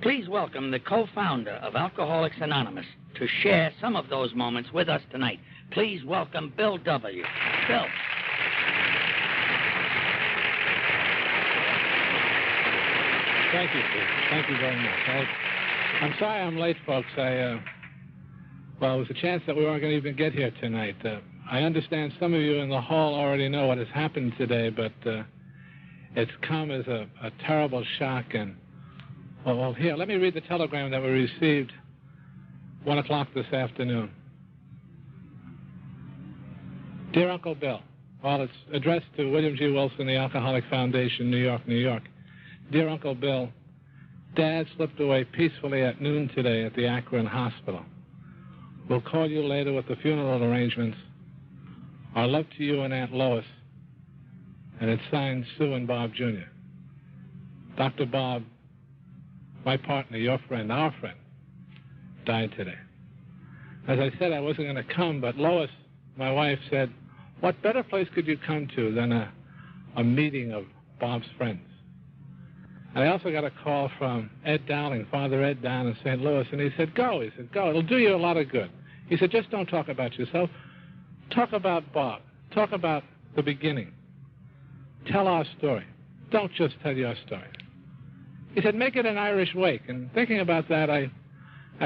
Please welcome the co-founder of Alcoholics Anonymous to share some of those moments with us tonight. Please welcome Bill W. Bill. Thank you, Steve. Thank you very much. I'm sorry I'm late, folks. Well, it was a chance that we weren't going to even get here tonight. I understand some of you in the hall already know what has happened today, but it's come as a terrible shock. And, well, here, let me read the telegram that we received 1 o'clock this afternoon. Dear Uncle Bill, well, it's addressed to William G. Wilson, the Alcoholic Foundation, New York, New York. Dear Uncle Bill, Dad slipped away peacefully at noon today at the Akron Hospital. We'll call you later with the funeral arrangements. Our love to you and Aunt Lois. And it's signed Sue and Bob Jr. Dr. Bob, my partner, your friend, our friend, died today. As I said, I wasn't going to come, but Lois, my wife, said, what better place could you come to than a meeting of Bob's friends? And I also got a call from Ed Dowling, Father Ed down in St. Louis, and he said, go. He said, go. It'll do you a lot of good. He said, just don't talk about yourself. Talk about Bob. Talk about the beginning. Tell our story. Don't just tell your story. He said, make it an Irish wake. And thinking about that, I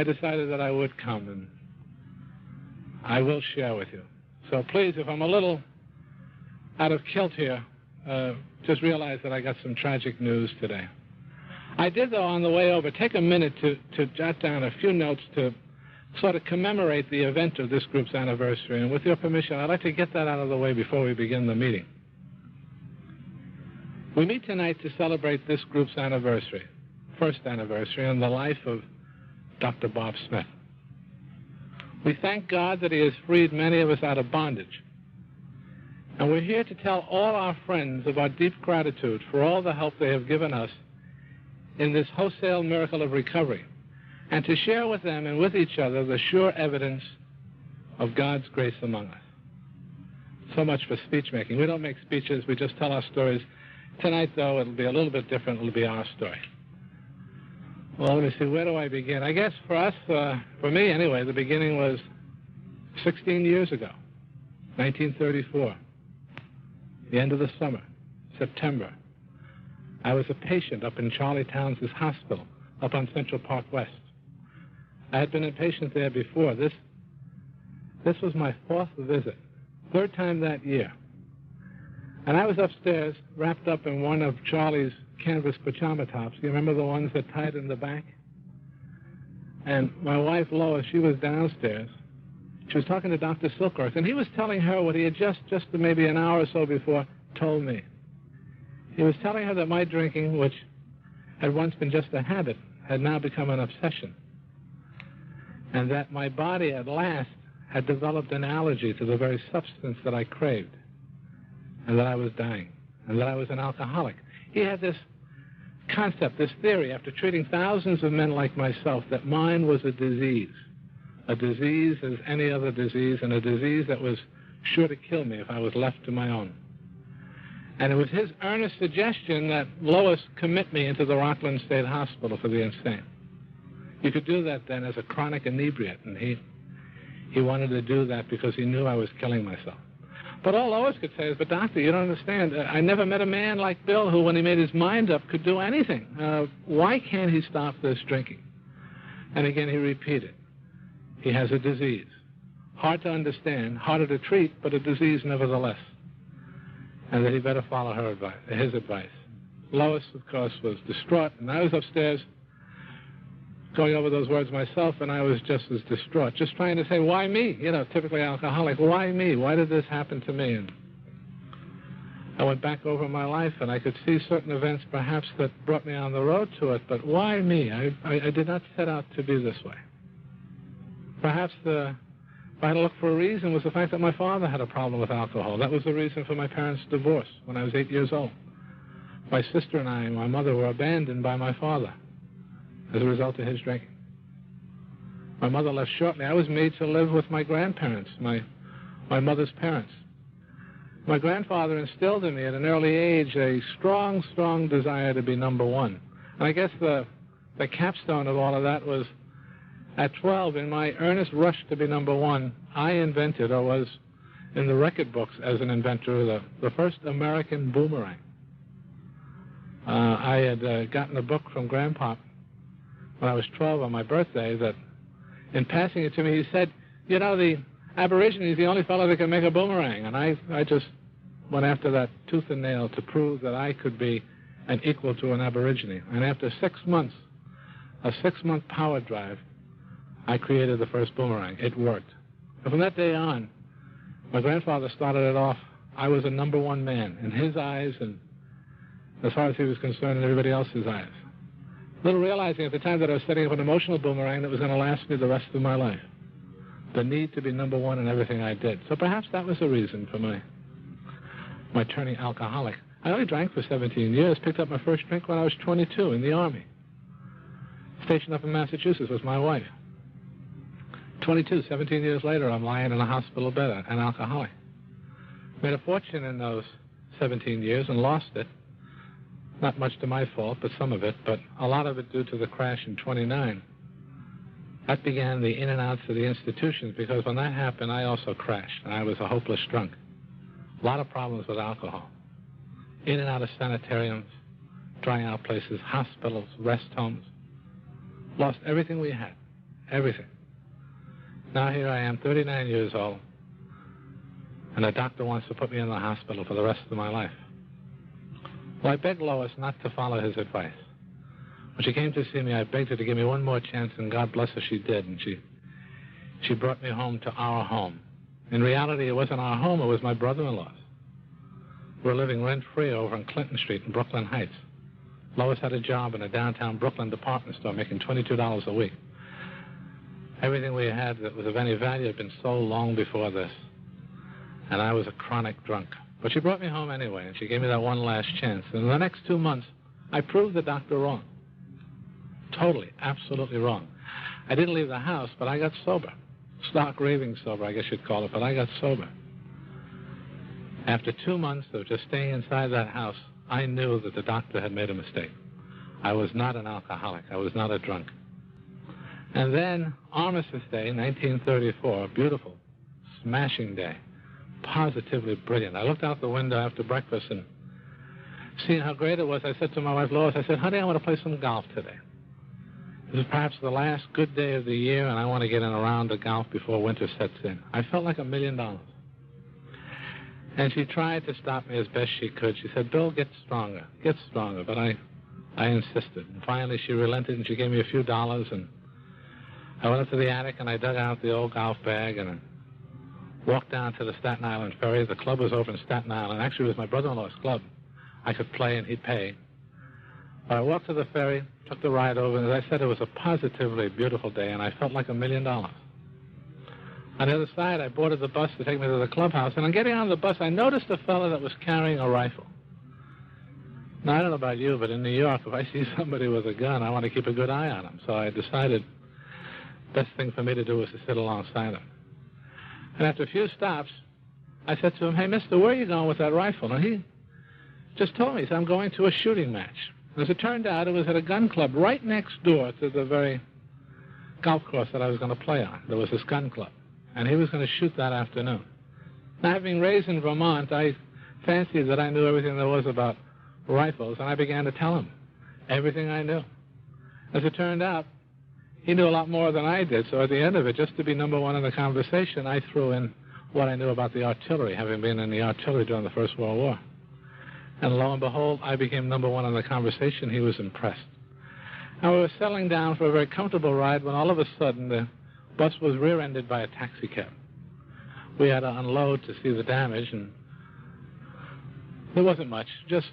decided that I would come, and I will share with you. So please, if I'm a little out of kilt here, just realize that I got some tragic news today. I did, though, on the way over, take a minute to jot down a few notes to sort of commemorate the event of this group's anniversary. And with your permission, I'd like to get that out of the way before we begin the meeting. We meet tonight to celebrate this group's anniversary, first anniversary in the life of Dr. Bob Smith. We thank God that he has freed many of us out of bondage. And we're here to tell all our friends of our deep gratitude for all the help they have given us in this wholesale miracle of recovery, and to share with them and with each other the sure evidence of God's grace among us. So much for speech making. We don't make speeches, we just tell our stories. Tonight, though, it'll be a little bit different. It'll be our story. Well, let me see, where do I begin? I guess for us, for me anyway, the beginning was 16 years ago, 1934. The end of the summer, September. I was a patient up in Charlie Towns' hospital, up on Central Park West. I had been a patient there before. This was my fourth visit, third time that year. And I was upstairs, wrapped up in one of Charlie's canvas pajama tops. You remember the ones that tied in the back? And my wife, Lois, she was downstairs. She was talking to Dr. Silkworth, and he was telling her what he had just maybe an hour or so before told me. He was telling her that my drinking, which had once been just a habit, had now become an obsession, and that my body at last had developed an allergy to the very substance that I craved, and that I was dying, and that I was an alcoholic. He had this concept, this theory, after treating thousands of men like myself, that mine was a disease as any other disease, and a disease that was sure to kill me if I was left to my own. And it was his earnest suggestion that Lois commit me into the Rockland State Hospital for the insane. You could do that then as a chronic inebriate, and he wanted to do that because he knew I was killing myself. But all Lois could say is, but doctor, you don't understand. I never met a man like Bill who, when he made his mind up, could do anything. Why can't he stop this drinking? And again he repeated, he has a disease. Hard to understand, harder to treat, but a disease nevertheless. And that he better follow her advice, his advice. Lois, of course, was distraught, and I was upstairs going over those words myself, and I was just as distraught, just trying to say, why me? You know, typically alcoholic, why me? Why did this happen to me? And I went back over my life, and I could see certain events perhaps that brought me on the road to it, but why me? I did not set out to be this way. Perhaps if I had to look for a reason, was the fact that my father had a problem with alcohol. That was the reason for my parents' divorce when I was 8 years old. My sister and I and my mother were abandoned by my father as a result of his drinking. My mother left shortly. I was made to live with my grandparents, my mother's parents. My grandfather instilled in me at an early age a strong, strong desire to be number one. And I guess the the capstone of all of that was at 12, in my earnest rush to be number one, I invented, or was in the record books as an inventor, the first American boomerang. I had gotten a book from Grandpa when I was 12 on my birthday that, in passing it to me, he said, you know, the Aborigine is the only fellow that can make a boomerang. And I just went after that tooth and nail to prove that I could be an equal to an Aborigine. And after 6 months, a 6-month power drive, I created the first boomerang. It worked. And from that day on, my grandfather started it off. I was a number one man in his eyes and, as far as he was concerned, in everybody else's eyes. Little realizing at the time that I was setting up an emotional boomerang that was going to last me the rest of my life. The need to be number one in everything I did. So perhaps that was the reason for my turning alcoholic. I only drank for 17 years, picked up my first drink when I was 22 in the Army. Stationed up in Massachusetts with my wife. 22, 17 years later, I'm lying in a hospital bed, an alcoholic. Made a fortune in those 17 years and lost it. Not much to my fault, but some of it, but a lot of it due to the crash in 29. That began the in and outs of the institutions, because when that happened, I also crashed, and I was a hopeless drunk. A lot of problems with alcohol. In and out of sanitariums, drying out places, hospitals, rest homes. Lost everything we had, everything. Now here I am, 39 years old, and a doctor wants to put me in the hospital for the rest of my life. Well, I begged Lois not to follow his advice. When she came to see me, I begged her to give me one more chance, and God bless her, she did. And she brought me home to our home. In reality, it wasn't our home, it was my brother-in-law's. We were living rent-free over on Clinton Street in Brooklyn Heights. Lois had a job in a downtown Brooklyn department store, making $22 a week. Everything we had that was of any value had been sold long before this. And I was a chronic drunk. But she brought me home anyway, and she gave me that one last chance. And in the next 2 months, I proved the doctor wrong. Totally, absolutely wrong. I didn't leave the house, but I got sober. Stark raving sober, I guess you'd call it, but I got sober. After 2 months of just staying inside that house, I knew that the doctor had made a mistake. I was not an alcoholic. I was not a drunk. And then, Armistice Day, 1934, beautiful, smashing day, positively brilliant. I looked out the window after breakfast, and seeing how great it was, I said to my wife, Lois, I said, honey, I want to play some golf today. This is perhaps the last good day of the year, and I want to get in a round of golf before winter sets in. I felt like $1 million. And she tried to stop me as best she could. She said, Bill, get stronger, but I insisted. And finally, she relented, and she gave me a few dollars, and I went up to the attic, and I dug out the old golf bag, and I walked down to the Staten Island ferry. The club was over in Staten Island. Actually, it was my brother-in-law's club. I could play, and he'd pay. But I walked to the ferry, took the ride over, and as I said, it was a positively beautiful day, and I felt like $1 million. On the other side, I boarded the bus to take me to the clubhouse, and on getting on the bus, I noticed a fellow that was carrying a rifle. Now, I don't know about you, but in New York, if I see somebody with a gun, I want to keep a good eye on him. So I decided the best thing for me to do was to sit alongside him. And after a few stops, I said to him, hey, mister, where are you going with that rifle? And he just told me, he said, I'm going to a shooting match. As it turned out, it was at a gun club right next door to the very golf course that I was going to play on. There was this gun club, and he was going to shoot that afternoon. Now, having raised in Vermont, I fancied that I knew everything there was about rifles, and I began to tell him everything I knew. As it turned out, he knew a lot more than I did, so at the end of it, just to be number one in the conversation, I threw in what I knew about the artillery, having been in the artillery during the First World War. And lo and behold, I became number one in the conversation. He was impressed. Now, we were settling down for a very comfortable ride when all of a sudden the bus was rear-ended by a taxi cab. We had to unload to see the damage, and there wasn't much, just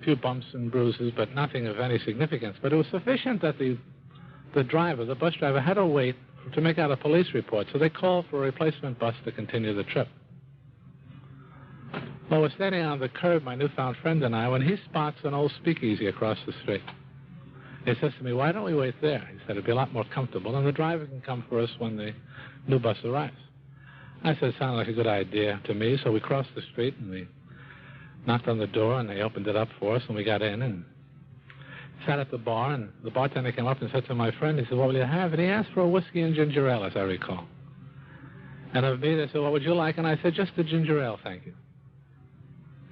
a few bumps and bruises, but nothing of any significance. But it was sufficient that the driver, the bus driver, had to wait to make out a police report, so they called for a replacement bus to continue the trip. Well, we're standing on the curb, my newfound friend and I, when he spots an old speakeasy across the street. He says to me, why don't we wait there? He said, it'd be a lot more comfortable, and the driver can come for us when the new bus arrives. I said, it sounded like a good idea to me, so we crossed the street, and we knocked on the door, and they opened it up for us, and we got in, and sat at the bar, and the bartender came up and said to my friend, he said, what will you have? And he asked for a whiskey and ginger ale, as I recall. And of me, they said, what would you like? And I said, just a ginger ale, thank you.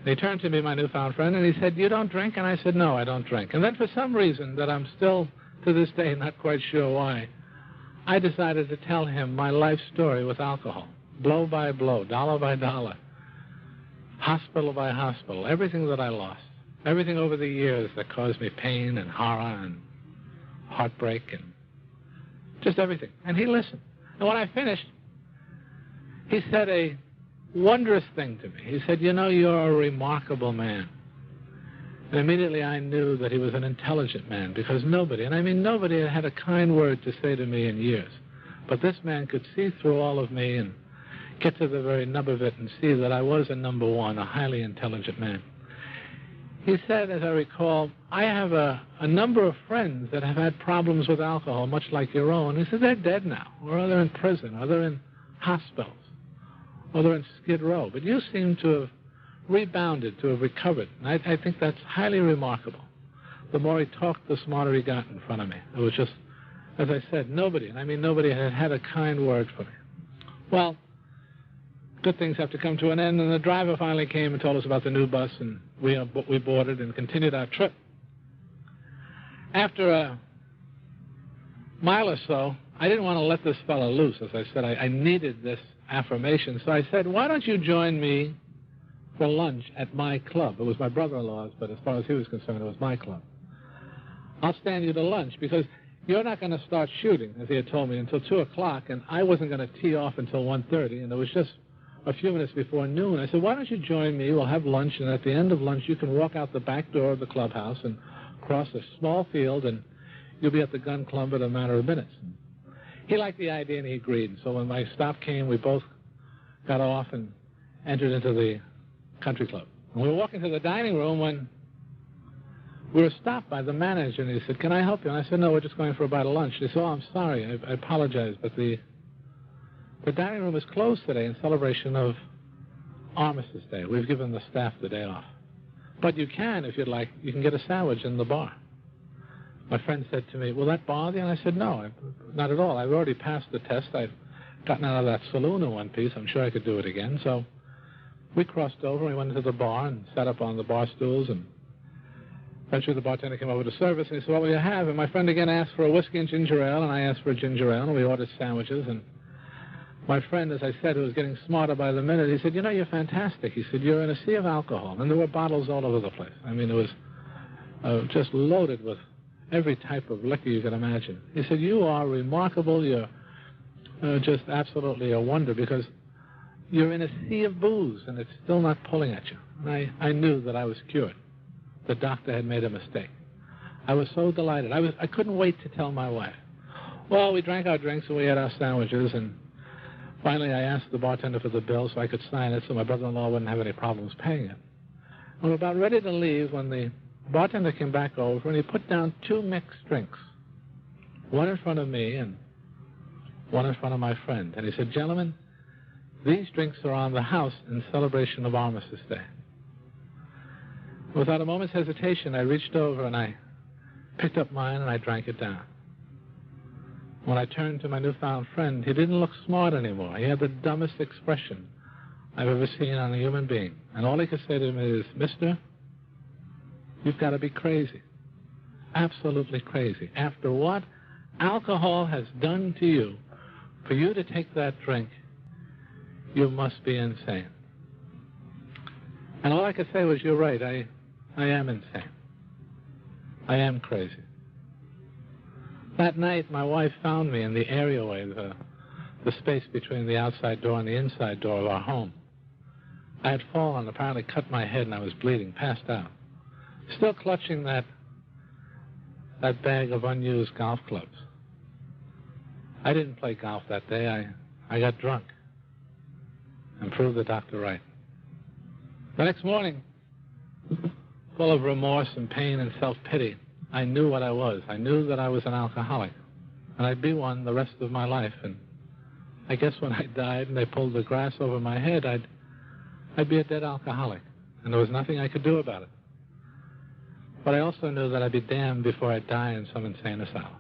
And he turned to me, my newfound friend, and he said, you don't drink? And I said, no, I don't drink. And then for some reason that I'm still, to this day, not quite sure why, I decided to tell him my life story with alcohol, blow by blow, dollar by dollar, hospital by hospital, everything that I lost, everything over the years that caused me pain and horror and heartbreak and just everything. And he listened. And when I finished, he said a wondrous thing to me. He said, you know, you're a remarkable man. And immediately I knew that he was an intelligent man, because nobody, and I mean nobody, had had a kind word to say to me in years. But this man could see through all of me and get to the very nub of it and see that I was a number one, a highly intelligent man. He said, as I recall, I have a number of friends that have had problems with alcohol, much like your own. He said, they're dead now, or they're in prison, or they're in hospitals, or they're in Skid Row. But you seem to have rebounded, to have recovered. And I think that's highly remarkable. The more he talked, the smarter he got in front of me. It was just, as I said, nobody, and I mean nobody, had had a kind word for me. Well, good things have to come to an end, and the driver finally came and told us about the new bus, and we boarded and continued our trip. After a mile or so, I didn't want to let this fellow loose. As I said, I needed this affirmation. So I said, why don't you join me for lunch at my club? It was my brother-in-law's, but as far as he was concerned, it was my club. I'll stand you to lunch, because you're not going to start shooting, as he had told me, until 2 o'clock, and I wasn't going to tee off until 1:30, and it was just a few minutes before noon. I said, why don't you join me? We'll have lunch, and at the end of lunch, you can walk out the back door of the clubhouse and cross a small field, and you'll be at the gun club in a matter of minutes. He liked the idea, and he agreed. And so when my stop came, we both got off and entered into the country club. And we were walking to the dining room when we were stopped by the manager, and he said, can I help you? And I said, no, we're just going for a bite of lunch. He said, oh, I'm sorry, I apologize, but the dining room is closed today in celebration of Armistice Day. We've given the staff the day off. But you can, if you'd like, you can get a sandwich in the bar. My friend said to me, will that bother you? And I said, no, not at all. I've already passed the test. I've gotten out of that saloon in one piece. I'm sure I could do it again. So we crossed over, we went into the bar and sat up on the bar stools, and eventually the bartender came over to service, and he said, what will you have? And my friend again asked for a whiskey and ginger ale, and I asked for a ginger ale, and we ordered sandwiches. And my friend, as I said, who was getting smarter by the minute, he said, you know, you're fantastic. He said, you're in a sea of alcohol. And there were bottles all over the place. I mean, it was just loaded with every type of liquor you can imagine. He said, you are remarkable. You're just absolutely a wonder, because you're in a sea of booze, and it's still not pulling at you. And I knew that I was cured. The doctor had made a mistake. I was so delighted. I couldn't wait to tell my wife. Well, we drank our drinks, and we had our sandwiches, and finally I asked the bartender for the bill so I could sign it so my brother-in-law wouldn't have any problems paying it. We were about ready to leave when the bartender came back over, and he put down 2 mixed drinks, one in front of me and one in front of my friend. And he said, gentlemen, these drinks are on the house in celebration of Armistice Day. Without a moment's hesitation, I reached over and I picked up mine and I drank it down. When I turned to my newfound friend, he didn't look smart anymore. He had the dumbest expression I've ever seen on a human being. And all he could say to me is, mister, you've got to be crazy. Absolutely crazy. After what alcohol has done to you, for you to take that drink, you must be insane. And all I could say was, you're right, I am insane. I am crazy. That night, my wife found me in the areaway, the space between the outside door and the inside door of our home. I had fallen, apparently cut my head, and I was bleeding, passed out. Still clutching that bag of unused golf clubs. I didn't play golf that day. I got drunk and proved the doctor right. The next morning, full of remorse and pain and self-pity, I knew what I was. I knew that I was an alcoholic, and I'd be one the rest of my life. And I guess when I died and they pulled the grass over my head, I'd be a dead alcoholic, and there was nothing I could do about it. But I also knew that I'd be damned before I'd die in some insane asylum.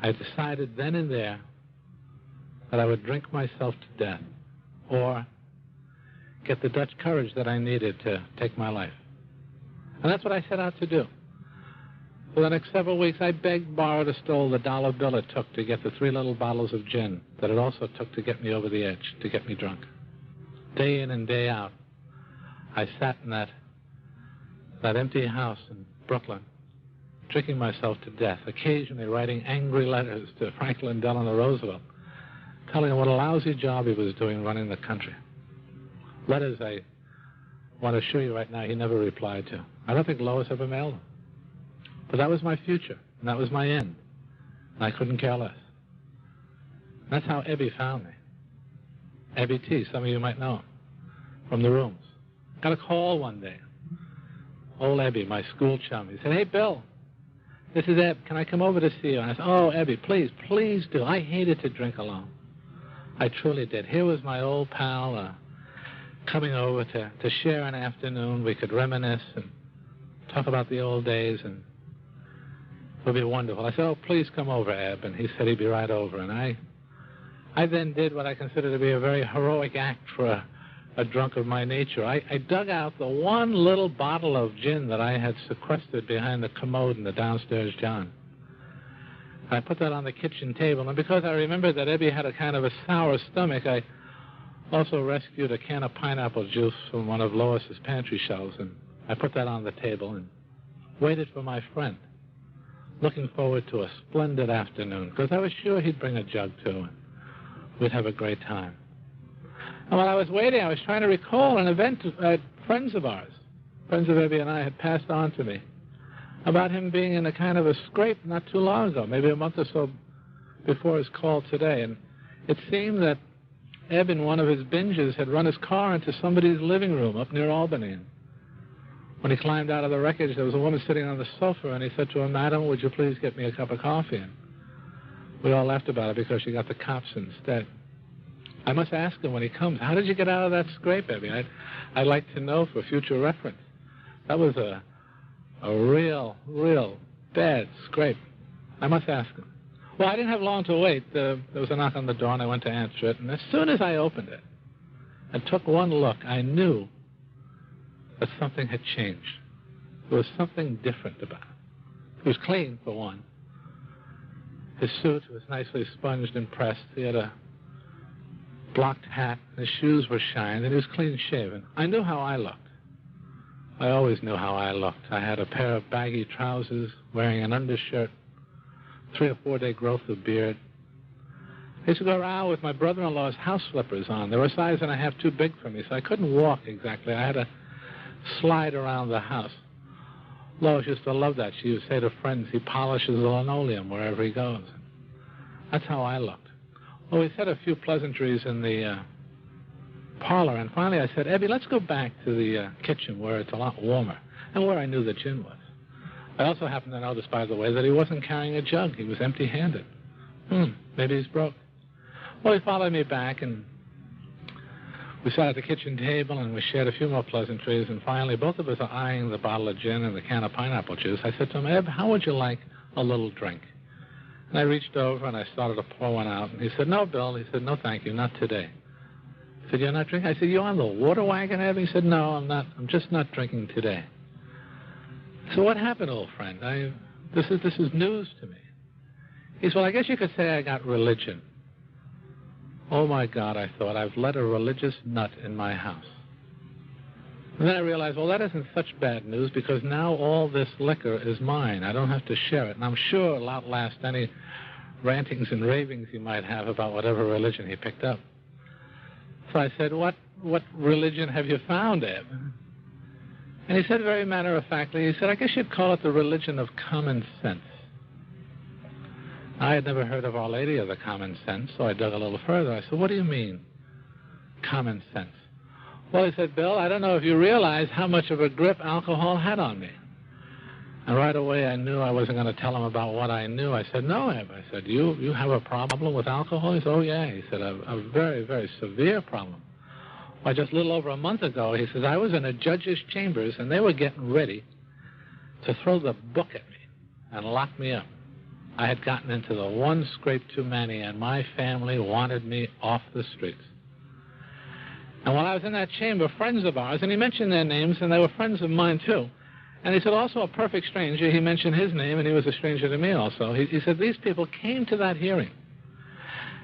I decided then and there that I would drink myself to death or get the Dutch courage that I needed to take my life. And that's what I set out to do. For the next several weeks, I begged, borrowed, or stole the dollar bill it took to get the 3 little bottles of gin that it also took to get me over the edge, to get me drunk. Day in and day out, I sat in that empty house in Brooklyn, drinking myself to death, occasionally writing angry letters to Franklin Delano Roosevelt, telling him what a lousy job he was doing running the country. Letters I want to assure you right now he never replied to. I don't think Lois ever mailed them. But that was my future, and that was my end, and I couldn't care less. That's how Ebby found me. Ebby T., some of you might know him, from the rooms. Got a call one day. Old Ebby, my school chum, he said, "Hey, Bill, this is Eb. Can I come over to see you?" And I said, "Oh, Ebby, please, please do." I hated to drink alone. I truly did. Here was my old pal coming over to share an afternoon. We could reminisce and talk about the old days, and it would be wonderful. I said, "Oh, please come over, Eb." And he said he'd be right over. And I then did what I consider to be a very heroic act for a drunk of my nature. I dug out the one little bottle of gin that I had sequestered behind the commode in the downstairs john. I put that on the kitchen table, and because I remembered that Ebby had a kind of a sour stomach, I also rescued a can of pineapple juice from one of Lois's pantry shelves, and I put that on the table and waited for my friend, looking forward to a splendid afternoon, because I was sure he'd bring a jug too, and we'd have a great time. And while I was waiting, I was trying to recall an event that friends of ours, friends of Ebby and I, had passed on to me about him being in a kind of a scrape not too long ago, maybe a month or so before his call today. And it seemed that Eb, in one of his binges, had run his car into somebody's living room up near Albany. And when he climbed out of the wreckage, there was a woman sitting on the sofa, and he said to her, "Madam, would you please get me a cup of coffee?" And we all laughed about it because she got the cops instead. I must ask him when he comes, "How did you get out of that scrape, Ebby? I'd like to know for future reference." That was a real bad scrape. I must ask him. Well, I didn't have long to wait. There was a knock on the door, and I went to answer it. And as soon as I opened it and took one look, I knew that something had changed. There was something different about it. He was clean, for one. His suit was nicely sponged and pressed. He had a blocked hat. His shoes were shined, and he was clean-shaven. I knew how I looked. I always knew how I looked. I had a pair of baggy trousers, wearing an undershirt, 3 or 4 day growth of beard. I used to go around with my brother-in-law's house slippers on. They were a size and a half too big for me, so I couldn't walk exactly. I had to slide around the house. Lois used to love that. She used to say to friends, "He polishes the linoleum wherever he goes." That's how I looked. Well, we said a few pleasantries in the parlor, and finally I said, "Ebby, let's go back to the kitchen where it's a lot warmer and where I knew the gin was." I also happened to notice, by the way, that he wasn't carrying a jug. He was empty-handed. Maybe he's broke. Well, he followed me back, and we sat at the kitchen table, and we shared a few more pleasantries, and finally both of us are eyeing the bottle of gin and the can of pineapple juice. I said to him, "Eb, how would you like a little drink?" And I reached over, and I started to pour one out, and he said, "No, Bill." He said, "No, thank you, not today." I said, "You're not drinking?" I said, "You on the water wagon, Eb?" He said, "No, I'm not. I'm just not drinking today." So what happened, old friend? This is news to me. He said, "Well, I guess you could say I got religion." Oh, my God, I thought, I've let a religious nut in my house. And then I realized, well, that isn't such bad news, because now all this liquor is mine. I don't have to share it. And I'm sure it'll outlast any rantings and ravings he might have about whatever religion he picked up. So I said, what religion have you found, Eb? And he said very matter-of-factly, he said, "I guess you'd call it the religion of common sense." I had never heard of Our Lady of the Common Sense, so I dug a little further. I said, "What do you mean, common sense?" Well, he said, "Bill, I don't know if you realize how much of a grip alcohol had on me." And right away I knew I wasn't going to tell him about what I knew. I said, "No, Eb." I said, you have a problem with alcohol?" He said, "Oh, yeah." He said, a very, very severe problem. Why, just a little over a month ago, he says, I was in a judge's chambers, and they were getting ready to throw the book at me and lock me up. I had gotten into the one scrape too many, and my family wanted me off the streets. And while I was in that chamber, friends of ours, and he mentioned their names, and they were friends of mine too. And he said, also a perfect stranger. He mentioned his name, and he was a stranger to me also. He said, these people came to that hearing.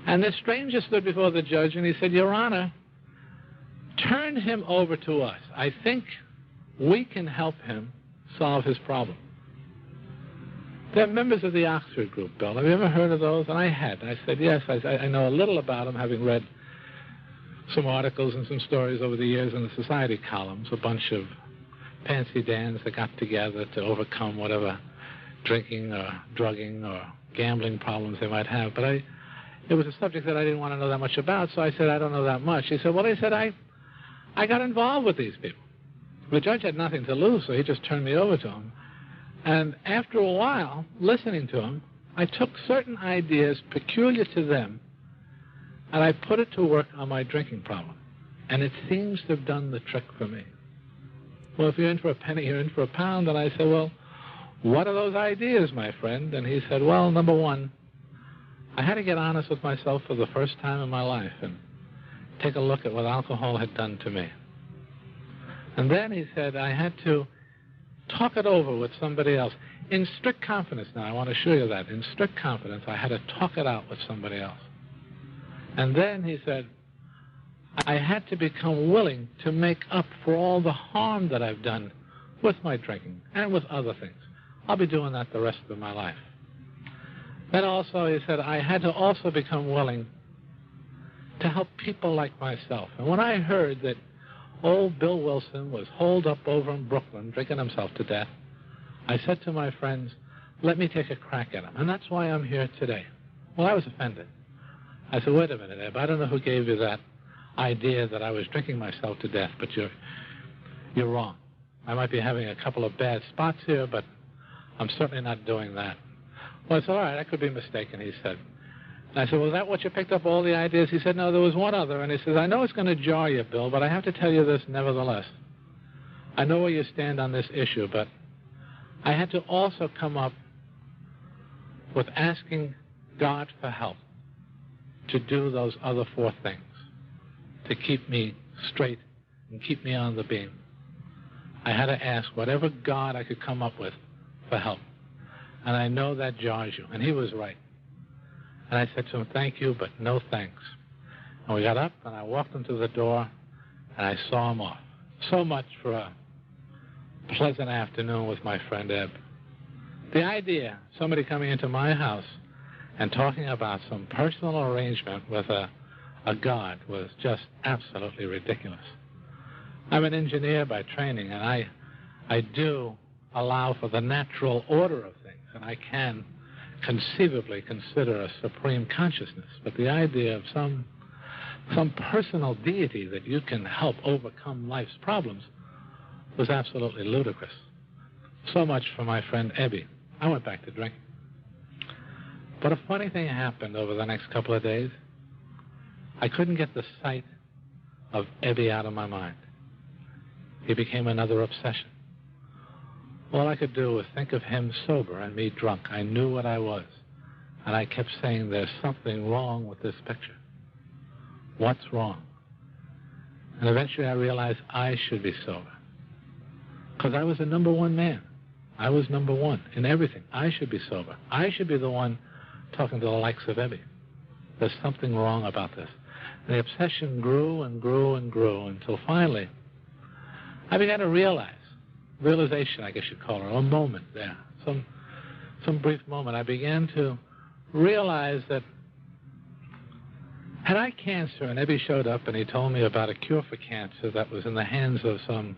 And this stranger stood before the judge, and he said, Your Honor, turn him over to us. I think we can help him solve his problem. They're members of the Oxford group, Bill. Have you ever heard of those? And I had. I said, yes, I know a little about them, having read some articles and some stories over the years in the society columns, a bunch of fancy Dans that got together to overcome whatever drinking or drugging or gambling problems they might have. But it was a subject that I didn't want to know that much about, so I said, I don't know that much. He said, well, I got involved with these people. The judge had nothing to lose, so he just turned me over to him. And after a while, listening to him, I took certain ideas peculiar to them, and I put it to work on my drinking problem. And it seems to have done the trick for me. Well, if you're in for a penny, you're in for a pound. And I said, well, what are those ideas, my friend? And he said, well, number one, I had to get honest with myself for the first time in my life and take a look at what alcohol had done to me. And then he said I had to talk it over with somebody else. In strict confidence now, I want to assure you that. In strict confidence, I had to talk it out with somebody else. And then he said, I had to become willing to make up for all the harm that I've done with my drinking and with other things. I'll be doing that the rest of my life. Then also, he said, I had to also become willing to help people like myself. And when I heard that old Bill Wilson was holed up over in Brooklyn drinking himself to death, I said to my friends, let me take a crack at him. And that's why I'm here today. Well, I was offended. I said, wait a minute, Eb, I don't know who gave you that idea that I was drinking myself to death, but you're wrong. I might be having a couple of bad spots here, but I'm certainly not doing that. Well, it's all right, I could be mistaken, he said. And I said, well, is that what you picked up, all the ideas? He said, no, there was one other. And he says, I know it's going to jar you, Bill, but I have to tell you this nevertheless. I know where you stand on this issue, but I had to also come up with asking God for help to do those other four things, to keep me straight and keep me on the beam. I had to ask whatever God I could come up with for help. And I know that jars you. And he was right. And I said to him, thank you, but no thanks. And we got up, and I walked him to the door, and I saw him off. So much for a pleasant afternoon with my friend Eb. The idea of somebody coming into my house and talking about some personal arrangement with a God was just absolutely ridiculous. I'm an engineer by training, and I do allow for the natural order of things, and I can conceivably consider a supreme consciousness. But the idea of some personal deity that you can help overcome life's problems was absolutely ludicrous. So much for my friend Ebby. I went back to drinking. But a funny thing happened over the next couple of days. I couldn't get the sight of Ebby out of my mind. He became another obsession. All I could do was think of him sober and me drunk. I knew what I was. And I kept saying, there's something wrong with this picture. What's wrong? And eventually I realized I should be sober. Because I was the number one man. I was number one in everything. I should be sober. I should be the one talking to the likes of Ebby. There's something wrong about this. And the obsession grew and grew and grew until finally I began to realization, I guess you'd call it, a moment there, some brief moment. I began to realize that had I cancer and Ebby showed up and he told me about a cure for cancer that was in the hands of some,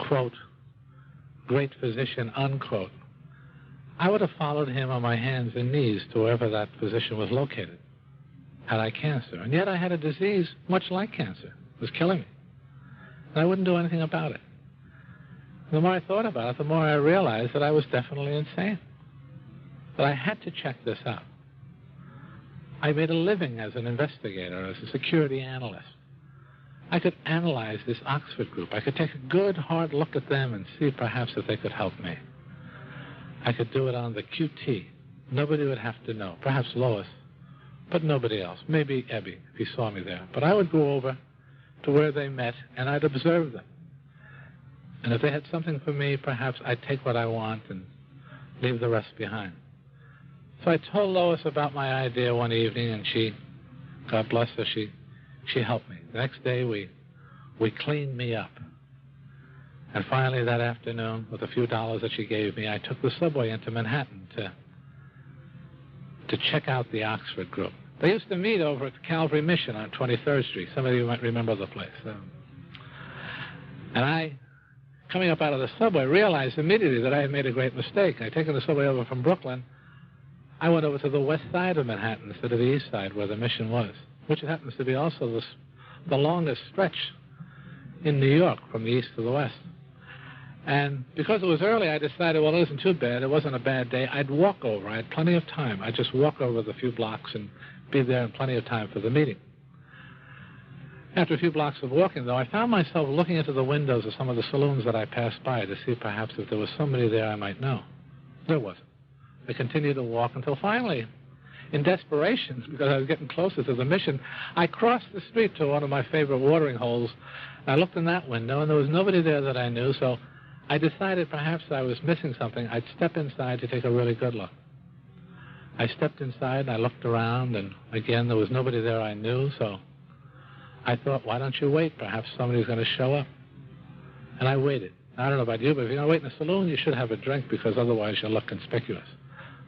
quote, great physician, unquote, I would have followed him on my hands and knees to wherever that physician was located, had I cancer. And yet I had a disease much like cancer. It was killing me. And I wouldn't do anything about it. The more I thought about it, the more I realized that I was definitely insane. That I had to check this out. I made a living as an investigator, as a security analyst. I could analyze this Oxford group. I could take a good, hard look at them and see perhaps if they could help me. I could do it on the QT. Nobody would have to know. Perhaps Lois, but nobody else. Maybe Ebby, if he saw me there. But I would go over to where they met, and I'd observe them. And if they had something for me, perhaps I'd take what I want and leave the rest behind. So I told Lois about my idea one evening, and she, God bless her, she helped me. The next day, we cleaned me up. And finally, that afternoon, with a few dollars that she gave me, I took the subway into Manhattan to check out the Oxford group. They used to meet over at the Calvary Mission on 23rd Street. Some of you might remember the place. And I, coming up out of the subway, realized immediately that I had made a great mistake. I'd taken the subway over from Brooklyn. I went over to the west side of Manhattan instead of the east side where the mission was, which happens to be also the longest stretch in New York from the east to the west. And because it was early, I decided, well, it wasn't too bad. It wasn't a bad day. I'd walk over. I had plenty of time. I'd just walk over the few blocks and be there in plenty of time for the meeting. After a few blocks of walking, though, I found myself looking into the windows of some of the saloons that I passed by to see perhaps if there was somebody there I might know. There wasn't. I continued to walk until finally, in desperation, because I was getting closer to the mission, I crossed the street to one of my favorite watering holes. I looked in that window, and there was nobody there that I knew, so I decided perhaps I was missing something. I'd step inside to take a really good look. I stepped inside, and I looked around, and again, there was nobody there I knew, so I thought, why don't you wait? Perhaps somebody's going to show up. And I waited. I don't know about you, but if you're going to wait in a saloon, you should have a drink, because otherwise you'll look conspicuous.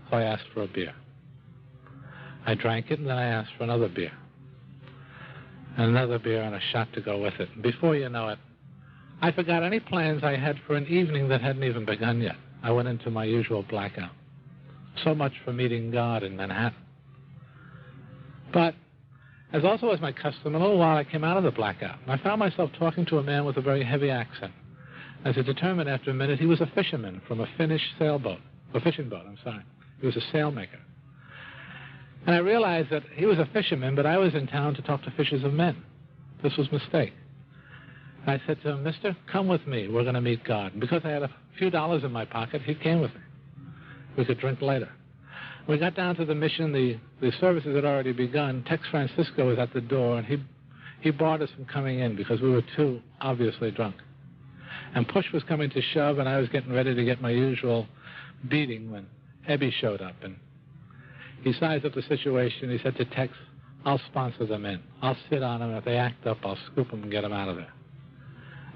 So I asked for a beer. I drank it, and then I asked for another beer. And another beer and a shot to go with it. And before you know it, I forgot any plans I had for an evening that hadn't even begun yet. I went into my usual blackout. So much for meeting God in Manhattan. But, as also was my custom, in a little while I came out of the blackout, and I found myself talking to a man with a very heavy accent. As I determined after a minute, he was a fisherman from a Finnish sailboat, a fishing boat, I'm sorry. He was a sailmaker. And I realized that he was a fisherman, but I was in town to talk to fishers of men. This was a mistake. And I said to him, Mister, come with me. We're going to meet God. And because I had a few dollars in my pocket, he came with me. We could drink later. We got down to the mission. The services had already begun. Tex Francisco was at the door, and he barred us from coming in because we were too obviously drunk. And push was coming to shove, and I was getting ready to get my usual beating when Ebby showed up. And he sized up the situation. He said to Tex, I'll sponsor them in. I'll sit on them. If they act up, I'll scoop them and get them out of there.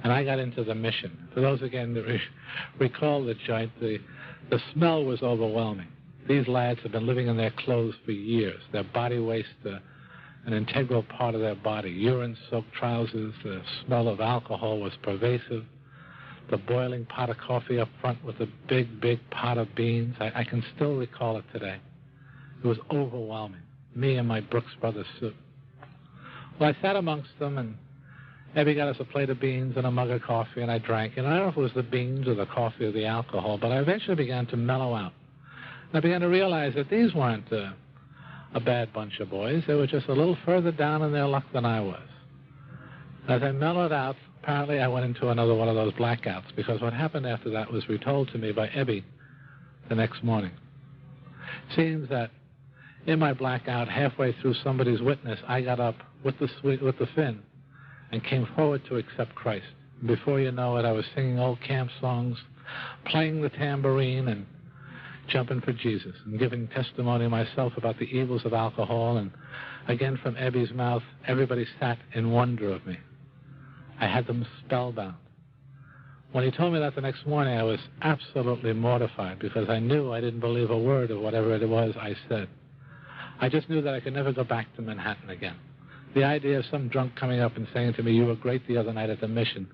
And I got into the mission. For those, again, that recall the joint, the smell was overwhelming. These lads have been living in their clothes for years. Their body waste, an integral part of their body. Urine-soaked trousers. The smell of alcohol was pervasive. The boiling pot of coffee up front with the big, big pot of beans. I can still recall it today. It was overwhelming. Me and my Brooks Brothers suit. Well, I sat amongst them, and Ebby got us a plate of beans and a mug of coffee, and I drank. And I don't know if it was the beans or the coffee or the alcohol, but I eventually began to mellow out. And I began to realize that these weren't a bad bunch of boys. They were just a little further down in their luck than I was. As I mellowed out, apparently I went into another one of those blackouts, because what happened after that was retold to me by Ebby the next morning. It seems that in my blackout, halfway through somebody's witness, I got up with the fin and came forward to accept Christ. Before you know it, I was singing old camp songs, playing the tambourine, and jumping for Jesus, and giving testimony myself about the evils of alcohol. And again, from Ebby's mouth, everybody sat in wonder of me. I had them spellbound. When he told me that the next morning, I was absolutely mortified, because I knew I didn't believe a word of whatever it was I said. I just knew that I could never go back to Manhattan again. The idea of some drunk coming up and saying to me, you were great the other night at the mission,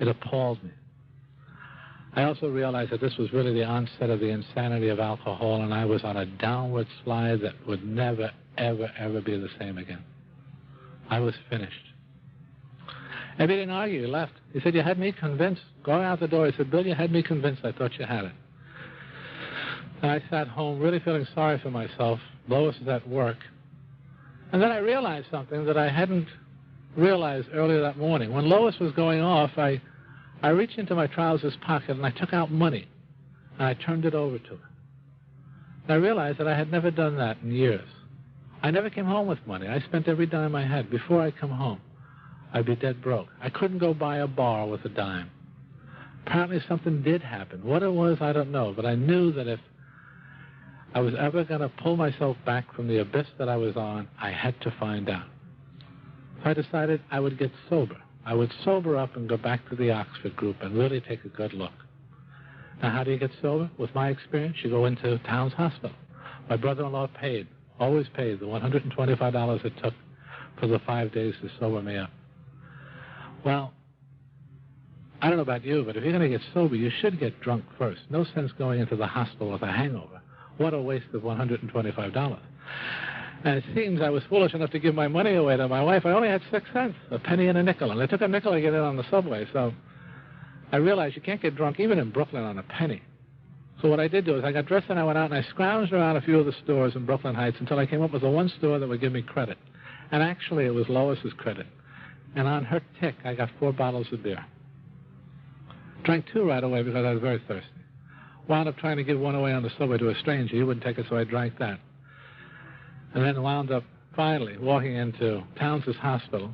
it appalled me. I also realized that this was really the onset of the insanity of alcohol, and I was on a downward slide that would never, ever, ever be the same again. I was finished. Ebby didn't argue. He left. He said, you had me convinced. Going out the door, he said, Bill, you had me convinced. I thought you had it. And I sat home really feeling sorry for myself. Lois was at work. And then I realized something that I hadn't realized earlier that morning. When Lois was going off, I reached into my trousers pocket and I took out money. and I turned it over to her. And I realized that I had never done that in years. I never came home with money. I spent every dime I had. Before I come home, I'd be dead broke. I couldn't go buy a bar with a dime. Apparently something did happen. What it was, I don't know, but I knew that if I was ever going to pull myself back from the abyss that I was on, I had to find out. So I decided I would get sober. I would sober up and go back to the Oxford group and really take a good look. Now, how do you get sober? With my experience, you go into Towns Hospital. My brother-in-law paid, always paid, the $125 it took for the 5 days to sober me up. Well, I don't know about you, but if you're going to get sober, you should get drunk first. No sense going into the hospital with a hangover. What a waste of $125. And it seems I was foolish enough to give my money away to my wife. I only had 6 cents, a penny and a nickel, and it took a nickel to get in on the subway. So I realized you can't get drunk even in Brooklyn on a penny. So what I did do is I got dressed and I went out and I scrounged around a few of the stores in Brooklyn Heights until I came up with the one store that would give me credit. And actually it was Lois's credit. And on her tick, I got 4 bottles of beer. Drank 2 right away because I was very thirsty. Wound up trying to give one away on the subway to a stranger. He wouldn't take it, so I drank that. And then wound up finally walking into Towns' hospital,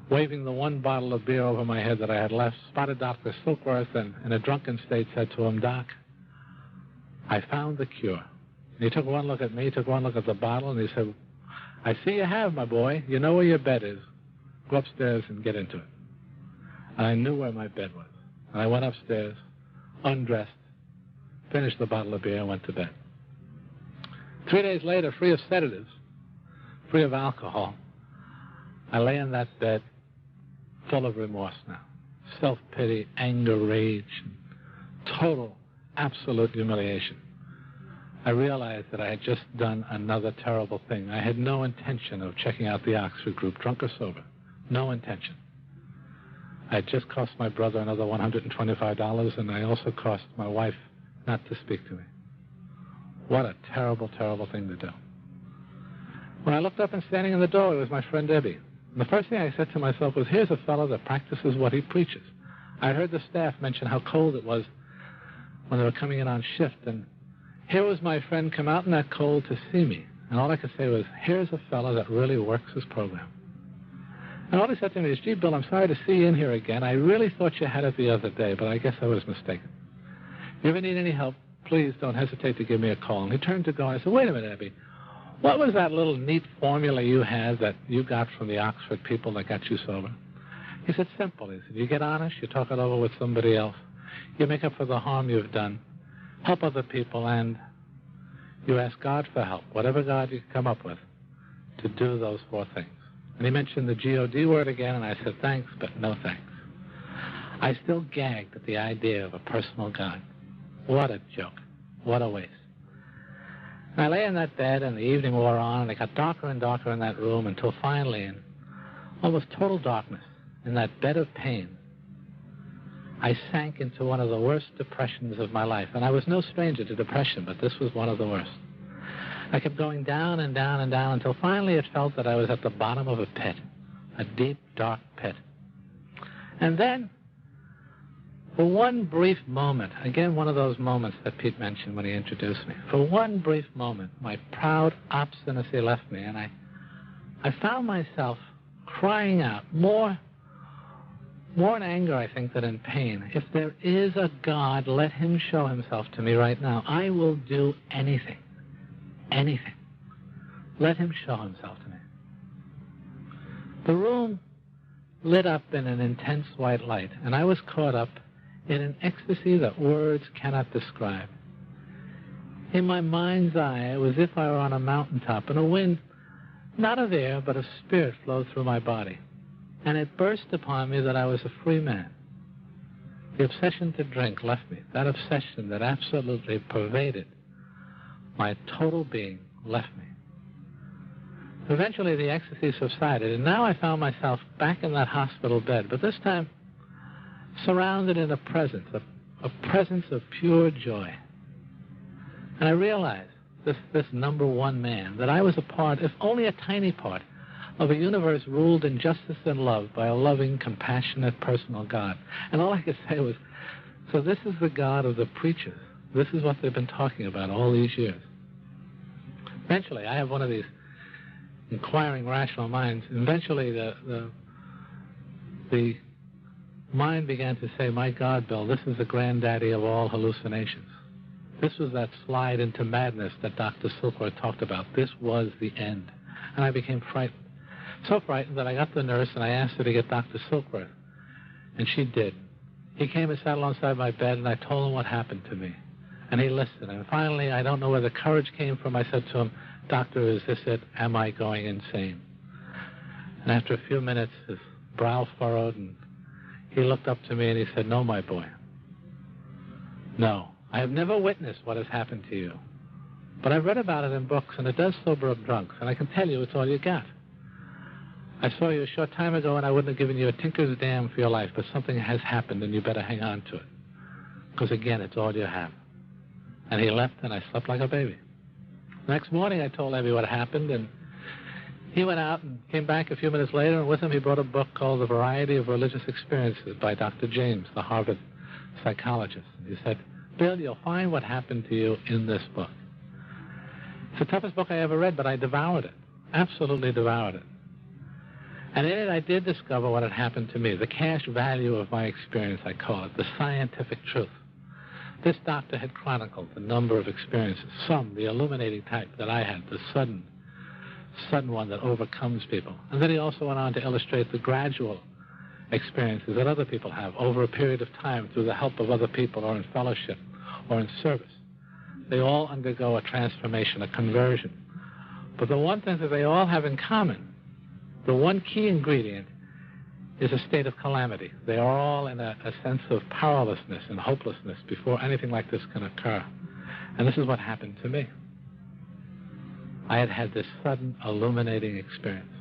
waving the 1 bottle of beer over my head that I had left, spotted Dr. Silkworth, and in a drunken state said to him, "Doc, I found the cure." And he took one look at me, took one look at the bottle, and he said, "I see you have, my boy. You know where your bed is. Go upstairs and get into it." And I knew where my bed was. And I went upstairs, undressed, finished the bottle of beer, and went to bed. 3 days later, free of sedatives, free of alcohol, I lay in that bed full of remorse now. Self-pity, anger, rage, total, absolute humiliation. I realized that I had just done another terrible thing. I had no intention of checking out the Oxford group, drunk or sober. No intention. I had just cost my brother another $125, and I also cost my wife not to speak to me. What a terrible, terrible thing to do. When I looked up and standing in the doorway was my friend Debbie. And the first thing I said to myself was, here's a fellow that practices what he preaches. I heard the staff mention how cold it was when they were coming in on shift, and here was my friend come out in that cold to see me. And all I could say was, here's a fellow that really works his program. And all he said to me is, "Gee, Bill, I'm sorry to see you in here again. I really thought you had it the other day, but I guess I was mistaken. If you ever need any help, please don't hesitate to give me a call." And he turned to go, and I said, "Wait a minute, Abby. What was that little neat formula you had that you got from the Oxford people that got you sober?" He said, "Simple." He said, "You get honest, you talk it over with somebody else, you make up for the harm you've done, help other people, and you ask God for help, whatever God you come up with, to do those 4 things." And he mentioned the G-O-D word again, and I said, "Thanks, but no thanks." I still gagged at the idea of a personal God. What a joke. What a waste. And I lay in that bed, and the evening wore on, and it got darker and darker in that room until finally, in almost total darkness, in that bed of pain, I sank into one of the worst depressions of my life. And I was no stranger to depression, but this was one of the worst. I kept going down and down and down until finally it felt that I was at the bottom of a pit, a deep, dark pit. And then, for one brief moment, again one of those moments that Pete mentioned when he introduced me, for one brief moment, my proud obstinacy left me, and I found myself crying out, more in anger, I think, than in pain. If there is a God, let him show himself to me right now. I will do anything. Anything. Let him show himself to me. The room lit up in an intense white light, and I was caught up in an ecstasy that words cannot describe. In my mind's eye, it was as if I were on a mountaintop, and a wind, not of air, but of spirit, flowed through my body. And it burst upon me that I was a free man. The obsession to drink left me. That obsession that absolutely pervaded my total being left me. Eventually, the ecstasy subsided, and now I found myself back in that hospital bed, but this time surrounded in a presence of pure joy. And I realized, this number one man, that I was a part, if only a tiny part, of a universe ruled in justice and love by a loving, compassionate, personal God. And all I could say was, so this is the God of the preachers. This is what they've been talking about all these years. Eventually, I have one of these inquiring, rational minds. Eventually, the mind began to say, my God, Bill, this is the granddaddy of all hallucinations. This was that slide into madness that Dr. Silkworth talked about. This was the end. And I became frightened. So frightened that I got the nurse and I asked her to get Dr. Silkworth. And she did. He came and sat alongside my bed, and I told him what happened to me. And he listened. And finally, I don't know where the courage came from, I said to him, Doctor, is this it? Am I going insane? And after a few minutes, his brow furrowed, and he looked up to me and he said, no, my boy. No, I have never witnessed what has happened to you. But I've read about it in books, and it does sober up drunks. And I can tell you it's all you got. I saw you a short time ago, and I wouldn't have given you a tinker's damn for your life, but something has happened, and you better hang on to it. Because, again, it's all you have. And he left, and I slept like a baby. The next morning, I told Evie what happened, and he went out and came back a few minutes later, and with him he brought a book called The Variety of Religious Experiences by Dr. James, the Harvard psychologist. And he said, Bill, you'll find what happened to you in this book. It's the toughest book I ever read, but I devoured it, absolutely devoured it. And in it, I did discover what had happened to me, the cash value of my experience, I call it, the scientific truth. This doctor had chronicled the number of experiences, some the illuminating type that I had, the sudden one that overcomes people. And then he also went on to illustrate the gradual experiences that other people have over a period of time through the help of other people or in fellowship or in service. They all undergo a transformation, a conversion. But the one thing that they all have in common, the one key ingredient, is a state of calamity. They are all in a sense of powerlessness and hopelessness before anything like this can occur. And this is what happened to me. I had had this sudden illuminating experience.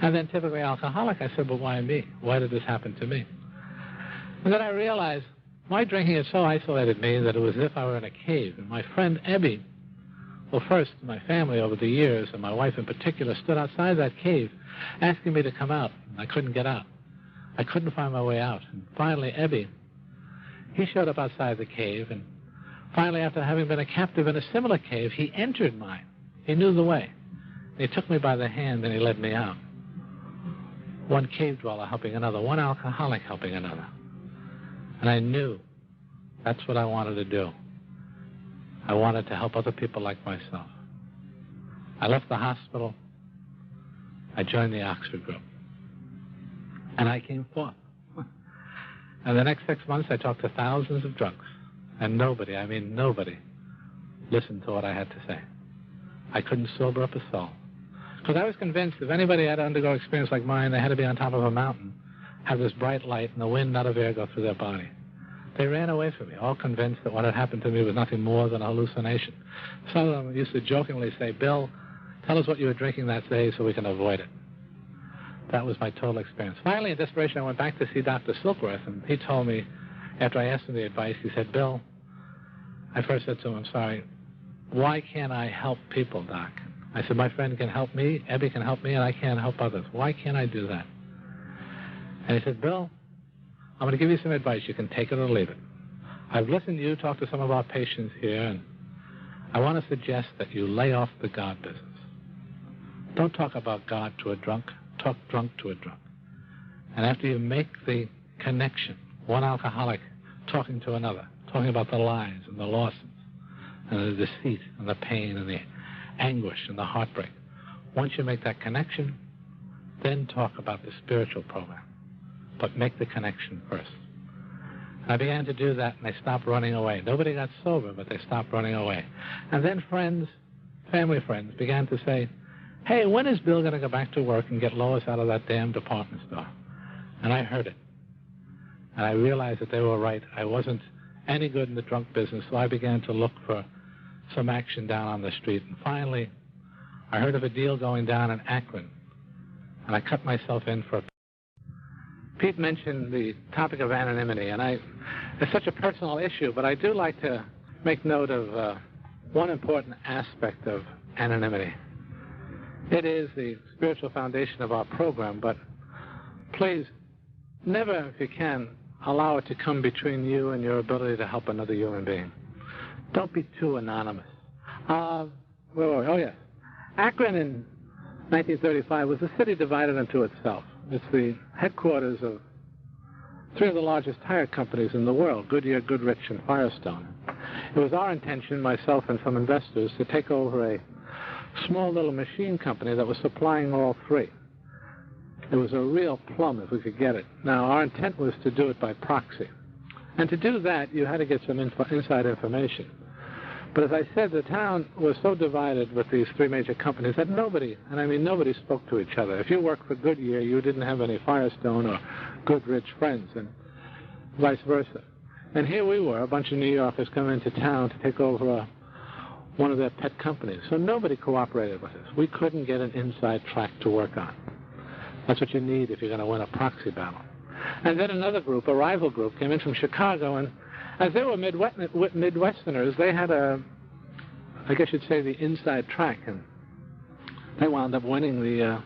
And then typically alcoholic, I said, well, why me? Why did this happen to me? And then I realized my drinking had so isolated me that it was as if I were in a cave. And my friend Ebby, well, first my family over the years, and my wife in particular, stood outside that cave asking me to come out. I couldn't get out. I couldn't find my way out. And finally, Ebby, he showed up outside the cave, and finally, after having been a captive in a similar cave, he entered mine. He knew the way. He took me by the hand, and he led me out. One cave dweller helping another, one alcoholic helping another. And I knew that's what I wanted to do. I wanted to help other people like myself. I left the hospital. I joined the Oxford group. And I came forth. And the next 6 months, I talked to thousands of drunks. And nobody, I mean nobody, listened to what I had to say. I couldn't sober up a soul. Because I was convinced if anybody had to undergo an experience like mine, they had to be on top of a mountain, have this bright light, and the wind not of air go through their body. They ran away from me, all convinced that what had happened to me was nothing more than a hallucination. Some of them used to jokingly say, Bill, tell us what you were drinking that day so we can avoid it. That was my total experience. Finally, in desperation, I went back to see Dr. Silkworth, and he told me, after I asked him the advice, he said, Bill, I first said to him, I'm sorry, why can't I help people, Doc? I said, my friend can help me, Ebby can help me, and I can't help others. Why can't I do that? And he said, Bill, I'm going to give you some advice. You can take it or leave it. I've listened to you talk to some of our patients here, and I want to suggest that you lay off the God business. Don't talk about God to a drunk. Talk drunk to a drunk. And after you make the connection, one alcoholic talking to another, talking about the lies and the losses and the deceit and the pain and the anguish and the heartbreak, once you make that connection, then talk about the spiritual program. But make the connection first. And I began to do that, and they stopped running away. Nobody got sober, but they stopped running away. And then friends, family friends, began to say, hey, when is Bill going to go back to work and get Lois out of that damn department store? And I heard it. And I realized that they were right. I wasn't any good in the drunk business, so I began to look for some action down on the street. And finally, I heard of a deal going down in Akron, and I cut myself in for a... Pete mentioned the topic of anonymity, and it's such a personal issue, but I do like to make note of one important aspect of anonymity. It is the spiritual foundation of our program, but please, never, if you can, allow it to come between you and your ability to help another human being. Don't be too anonymous. Where were we? Oh, yes. Akron in 1935 was a city divided into itself. It's the headquarters of three of the largest tire companies in the world, Goodyear, Goodrich, and Firestone. It was our intention, myself and some investors, to take over a small little machine company that was supplying all three. It was a real plum if we could get it. Now, our intent was to do it by proxy. And to do that, you had to get some inside information. But as I said, the town was so divided with these three major companies that nobody, and I mean nobody, spoke to each other. If you worked for Goodyear, you didn't have any Firestone or Goodrich friends, and vice versa. And here we were, a bunch of New Yorkers coming into town to take over one of their pet companies. So nobody cooperated with us. We couldn't get an inside track to work on. That's what you need if you're going to win a proxy battle. And then another group, a rival group, came in from Chicago, and as they were Midwesterners, they had I guess you'd say, the inside track, and they wound up winning the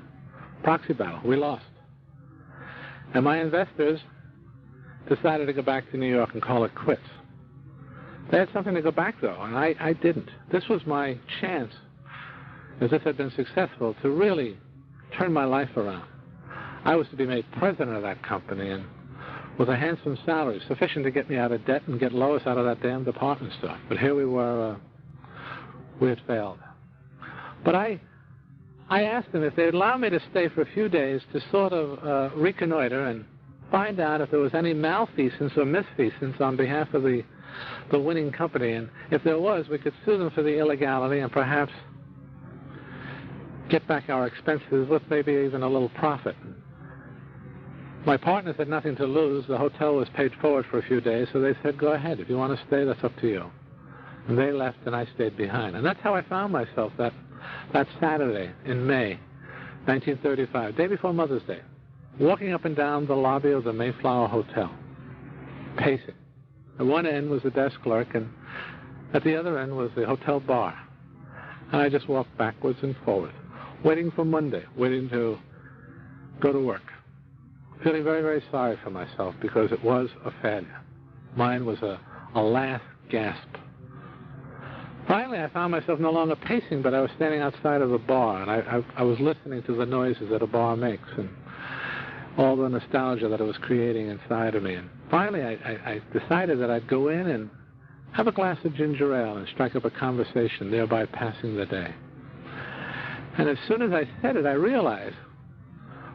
proxy battle. We lost. And my investors decided to go back to New York and call it quits. They had something to go back, though, and I didn't. This was my chance, as this had been successful, to really turn my life around. I was to be made president of that company, and with a handsome salary, sufficient to get me out of debt and get Lois out of that damn department store. But here we were, we had failed. But I asked them if they'd allow me to stay for a few days to sort of reconnoiter and find out if there was any malfeasance or misfeasance on behalf of the winning company. And if there was, we could sue them for the illegality and perhaps get back our expenses with maybe even a little profit. My partners had nothing to lose. The hotel was paid forward for a few days, so they said, go ahead. If you want to stay, that's up to you. And they left, and I stayed behind. And that's how I found myself that Saturday in May 1935, day before Mother's Day, walking up and down the lobby of the Mayflower Hotel, pacing. At one end was the desk clerk, and at the other end was the hotel bar. And I just walked backwards and forwards, waiting for Monday, waiting to go to work. Feeling very, very sorry for myself because it was a failure. Mine was a last gasp. Finally, I found myself no longer pacing, but I was standing outside of the bar, and I was listening to the noises that a bar makes and all the nostalgia that it was creating inside of me. And finally, I decided that I'd go in and have a glass of ginger ale and strike up a conversation, thereby passing the day. And as soon as I said it, I realized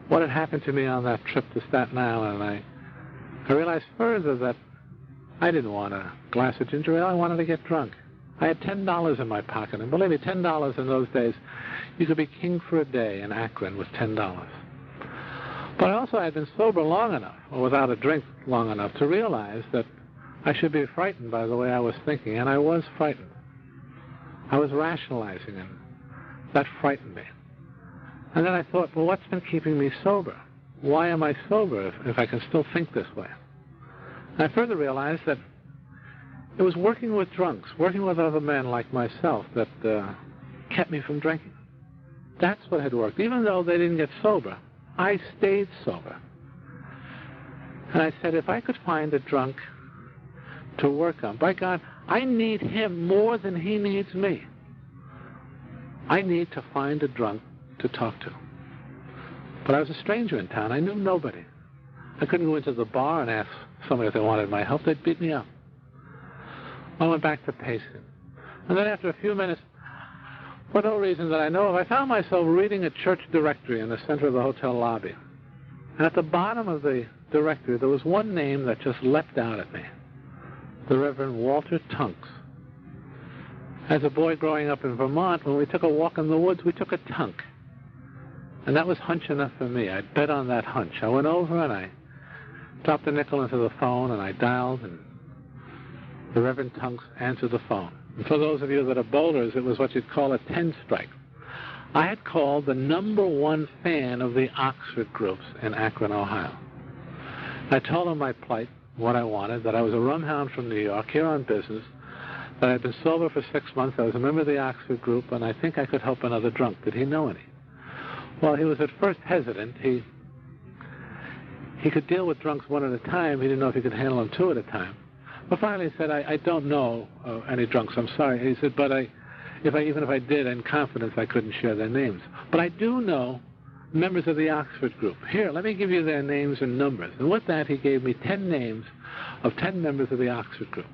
what had happened to me on that trip to Staten Island. And I realized further that I didn't want a glass of ginger ale. I wanted to get drunk. I had $10 in my pocket, and believe me, $10 in those days, you could be king for a day in Akron with $10. But I also had been sober long enough, or without a drink long enough, to realize that I should be frightened by the way I was thinking, and I was frightened. I was rationalizing, and that frightened me. And then I thought, well, what's been keeping me sober? Why am I sober if I can still think this way? And I further realized that it was working with drunks, working with other men like myself, that kept me from drinking. That's what had worked. Even though they didn't get sober, I stayed sober. And I said, if I could find a drunk to work on, by God, I need him more than he needs me. I need to find a drunk to talk to. But I was a stranger in town. I knew nobody. I couldn't go into the bar and ask somebody if they wanted my help. They'd beat me up. I went back to pacing. And then after a few minutes, for no reason that I know of, I found myself reading a church directory in the center of the hotel lobby. And at the bottom of the directory, there was one name that just leapt out at me. The Reverend Walter Tunks. As a boy growing up in Vermont, when we took a walk in the woods, we took a tunk. And that was hunch enough for me. I'd bet on that hunch. I went over and I dropped a nickel into the phone and I dialed, and the Reverend Tunks answered the phone. And for those of you that are bowlers, it was what you'd call a 10 strike. I had called the #1 fan of the Oxford groups in Akron, Ohio. I told him my plight, what I wanted, that I was a rumhound from New York, here on business, that I'd been sober for 6 months, I was a member of the Oxford group, and I think I could help another drunk. Did he know any? Well, he was at first hesitant. He could deal with drunks one at a time. He didn't know if he could handle them two at a time. Well, finally he said, I don't know any drunks. I'm sorry. He said, but even if I did, in confidence, I couldn't share their names. But I do know members of the Oxford group. Here, let me give you their names and numbers. And with that, he gave me 10 names of 10 members of the Oxford group.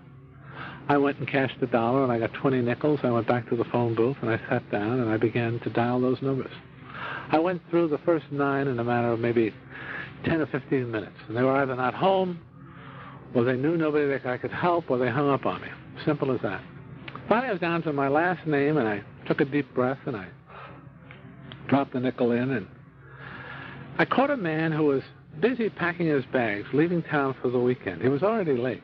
I went and cashed $1, and I got 20 nickels. I went back to the phone booth, and I sat down, and I began to dial those numbers. I went through the first 9 in a matter of maybe 10 or 15 minutes. And they were either not home, or they knew nobody that I could help, or they hung up on me. Simple as that. Finally, I was down to my last name, and I took a deep breath, and I dropped the nickel in, and I caught a man who was busy packing his bags, leaving town for the weekend. He was already late.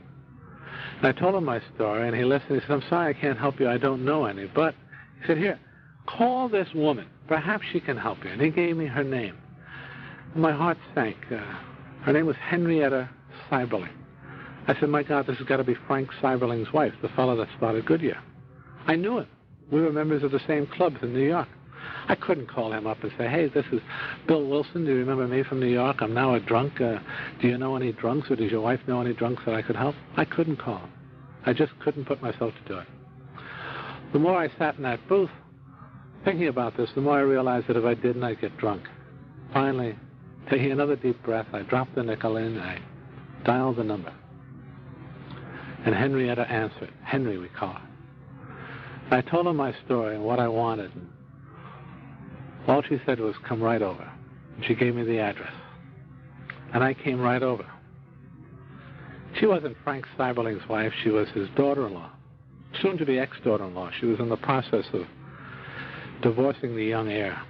And I told him my story, and he listened. He said, I'm sorry I can't help you. I don't know any. But he said, here, call this woman. Perhaps she can help you. And he gave me her name. And my heart sank. Her name was Henrietta Seiberling. I said, my God, this has got to be Frank Seiberling's wife, the fellow that started Goodyear. I knew him. We were members of the same clubs in New York. I couldn't call him up and say, hey, this is Bill Wilson. Do you remember me from New York? I'm now a drunk. Do you know any drunks, or does your wife know any drunks that I could help? I couldn't call him. I just couldn't put myself to do it. The more I sat in that booth thinking about this, the more I realized that if I didn't, I'd get drunk. Finally, taking another deep breath, I dropped the nickel in, and I dialed the number. And Henrietta answered. Henry, we call her. And I told her my story and what I wanted. And all she said was, come right over. And she gave me the address. And I came right over. She wasn't Frank Seiberling's wife. She was his daughter-in-law, soon to be ex-daughter-in-law. She was in the process of divorcing the young heir.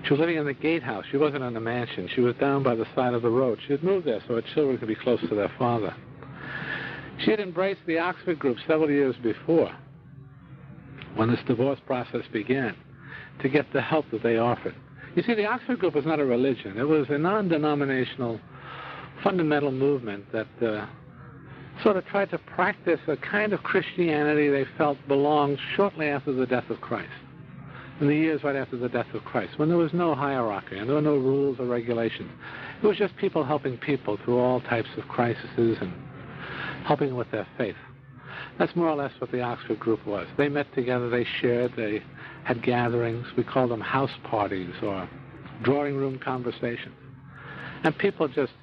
She was living in the gatehouse. She wasn't in a mansion. She was down by the side of the road. She had moved there so her children could be close to their father. She had embraced the Oxford group several years before, when this divorce process began, to get the help that they offered. You see, the Oxford group was not a religion. It was a non-denominational fundamental movement that sort of tried to practice a kind of Christianity they felt belonged shortly after the death of Christ, in the years right after the death of Christ, when there was no hierarchy and there were no rules or regulations. It was just people helping people through all types of crises and helping with their faith. That's more or less what the Oxford group was. They met together, they shared, they had gatherings. We called them house parties or drawing room conversations. And people just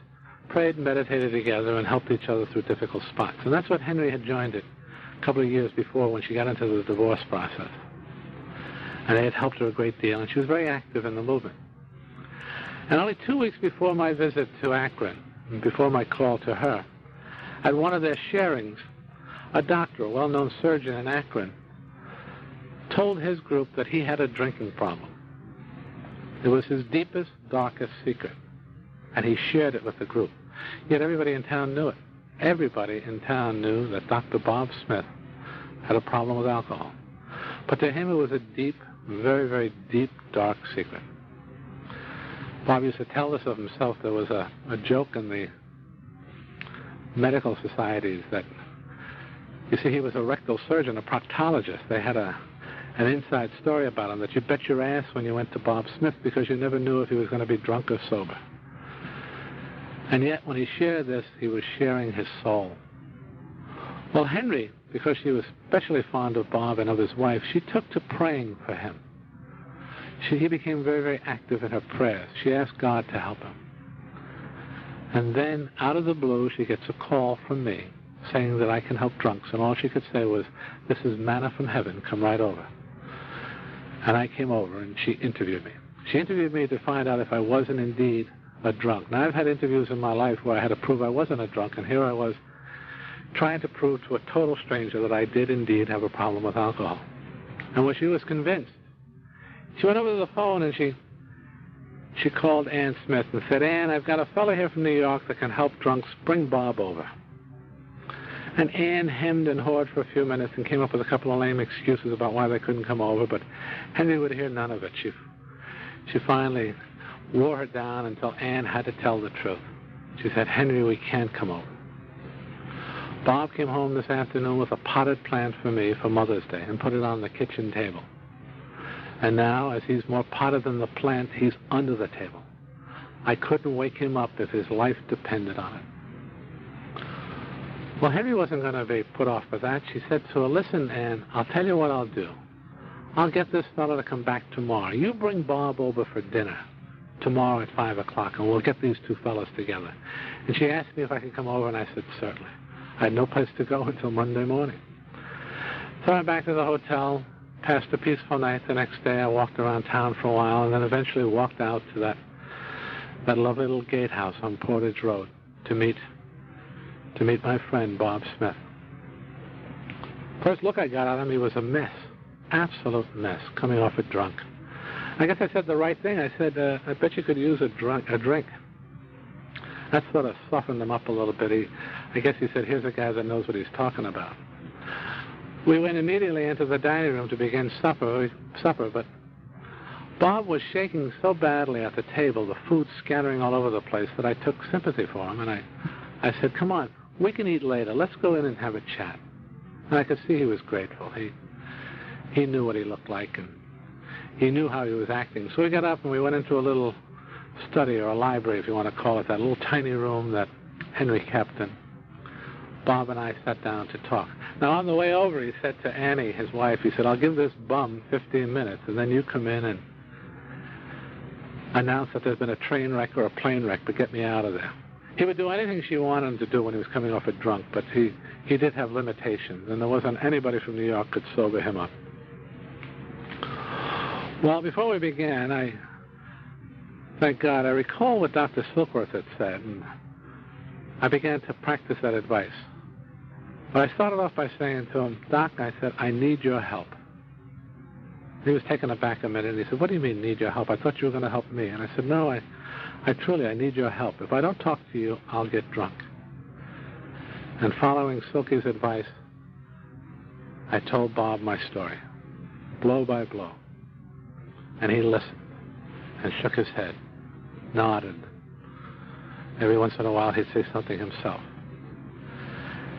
prayed and meditated together and helped each other through difficult spots. And that's what Henry had joined it a couple of years before when she got into the divorce process. And they had helped her a great deal, and she was very active in the movement. And only 2 weeks before my visit to Akron, and before my call to her, at one of their sharings, a doctor, a well-known surgeon in Akron, told his group that he had a drinking problem. It was his deepest, darkest secret, and he shared it with the group. Yet everybody in town knew it. Everybody in town knew that Dr. Bob Smith had a problem with alcohol. But to him it was a deep, very, very deep, dark secret. Bob used to tell this of himself. There was a joke in the medical societies that, you see, he was a rectal surgeon, a proctologist. They had an inside story about him that you bet your ass when you went to Bob Smith because you never knew if he was going to be drunk or sober. And yet, when he shared this, he was sharing his soul. Well, Henry, because she was especially fond of Bob and of his wife, she took to praying for him. He became very, very active in her prayers. She asked God to help him. And then, out of the blue, she gets a call from me saying that I can help drunks. And all she could say was, this is manna from heaven, come right over. And I came over, and she interviewed me. She interviewed me to find out if I wasn't indeed a drunk. Now, I've had interviews in my life where I had to prove I wasn't a drunk, and here I was trying to prove to a total stranger that I did indeed have a problem with alcohol. And when she was convinced, she went over to the phone and she called Ann Smith and said, Ann, I've got a fellow here from New York that can help drunks. Bring Bob over. And Ann hemmed and hawed for a few minutes and came up with a couple of lame excuses about why they couldn't come over, but Henry would hear none of it. She finally wore her down until Ann had to tell the truth. She said, Henry, we can't come over. Bob came home this afternoon with a potted plant for me for Mother's Day and put it on the kitchen table. And now, as he's more potted than the plant, he's under the table. I couldn't wake him up if his life depended on it. Well, Henry wasn't going to be put off by that. She said to her, listen, Anne, I'll tell you what I'll do. I'll get this fellow to come back tomorrow. You bring Bob over for dinner tomorrow at 5 o'clock, and we'll get these two fellows together. And she asked me if I could come over, and I said, certainly. I had no place to go until Monday morning. So I went back to the hotel, passed a peaceful night. The next day I walked around town for a while, and then eventually walked out to that lovely little gatehouse on Portage Road to meet my friend Bob Smith. First look I got at him, he was a mess, absolute mess, coming off a drunk. I guess I said the right thing. I said, I bet you could use a drink. That sort of softened him up a little bit. I guess he said, here's a guy that knows what he's talking about. We went immediately into the dining room to begin supper, but Bob was shaking so badly at the table, the food scattering all over the place, that I took sympathy for him, and I said, come on, we can eat later. Let's go in and have a chat. And I could see he was grateful. He knew what he looked like, and he knew how he was acting. So we got up and we went into a little study, or a library, if you want to call it that, little tiny room that Henry kept, and Bob and I sat down to talk. Now, on the way over, he said to Annie, his wife, he said, I'll give this bum 15 minutes, and then you come in and announce that there's been a train wreck or a plane wreck, but get me out of there. He would do anything she wanted him to do when he was coming off a drunk, but he did have limitations, and there wasn't anybody from New York could sober him up. Well, before we began, thank God, I recall what Dr. Silkworth had said, and I began to practice that advice. But I started off by saying to him, Doc, I said, I need your help. He was taken aback a minute, and he said, what do you mean, need your help? I thought you were going to help me. And I said, no, I truly need your help. If I don't talk to you, I'll get drunk. And following Silky's advice, I told Bob my story, blow by blow. And he listened and shook his head, nodded. Every once in a while, he'd say something himself.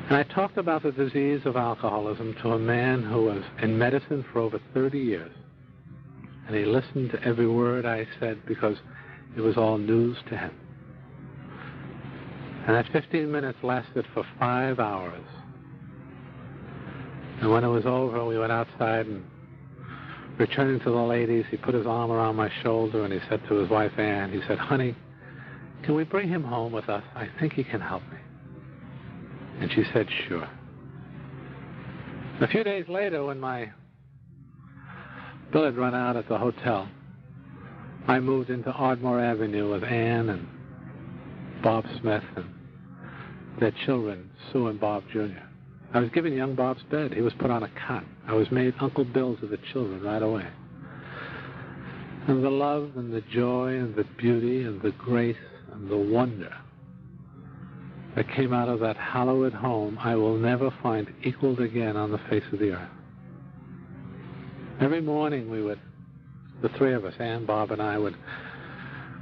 And I talked about the disease of alcoholism to a man who was in medicine for over 30 years. And he listened to every word I said because it was all news to him. And that 15 minutes lasted for 5 hours. And when it was over, we went outside, and returning to the ladies, he put his arm around my shoulder and he said to his wife, Anne, he said, honey, can we bring him home with us? I think he can help me. And she said, sure. A few days later, when my bill had run out at the hotel, I moved into Ardmore Avenue with Anne and Bob Smith and their children, Sue and Bob Jr. I was given young Bob's bed. He was put on a cot. I was made Uncle Bill's of the children right away. And the love and the joy and the beauty and the grace and the wonder that came out of that hallowed home, I will never find equaled again on the face of the earth. Every morning the three of us, Anne, Bob, and I, would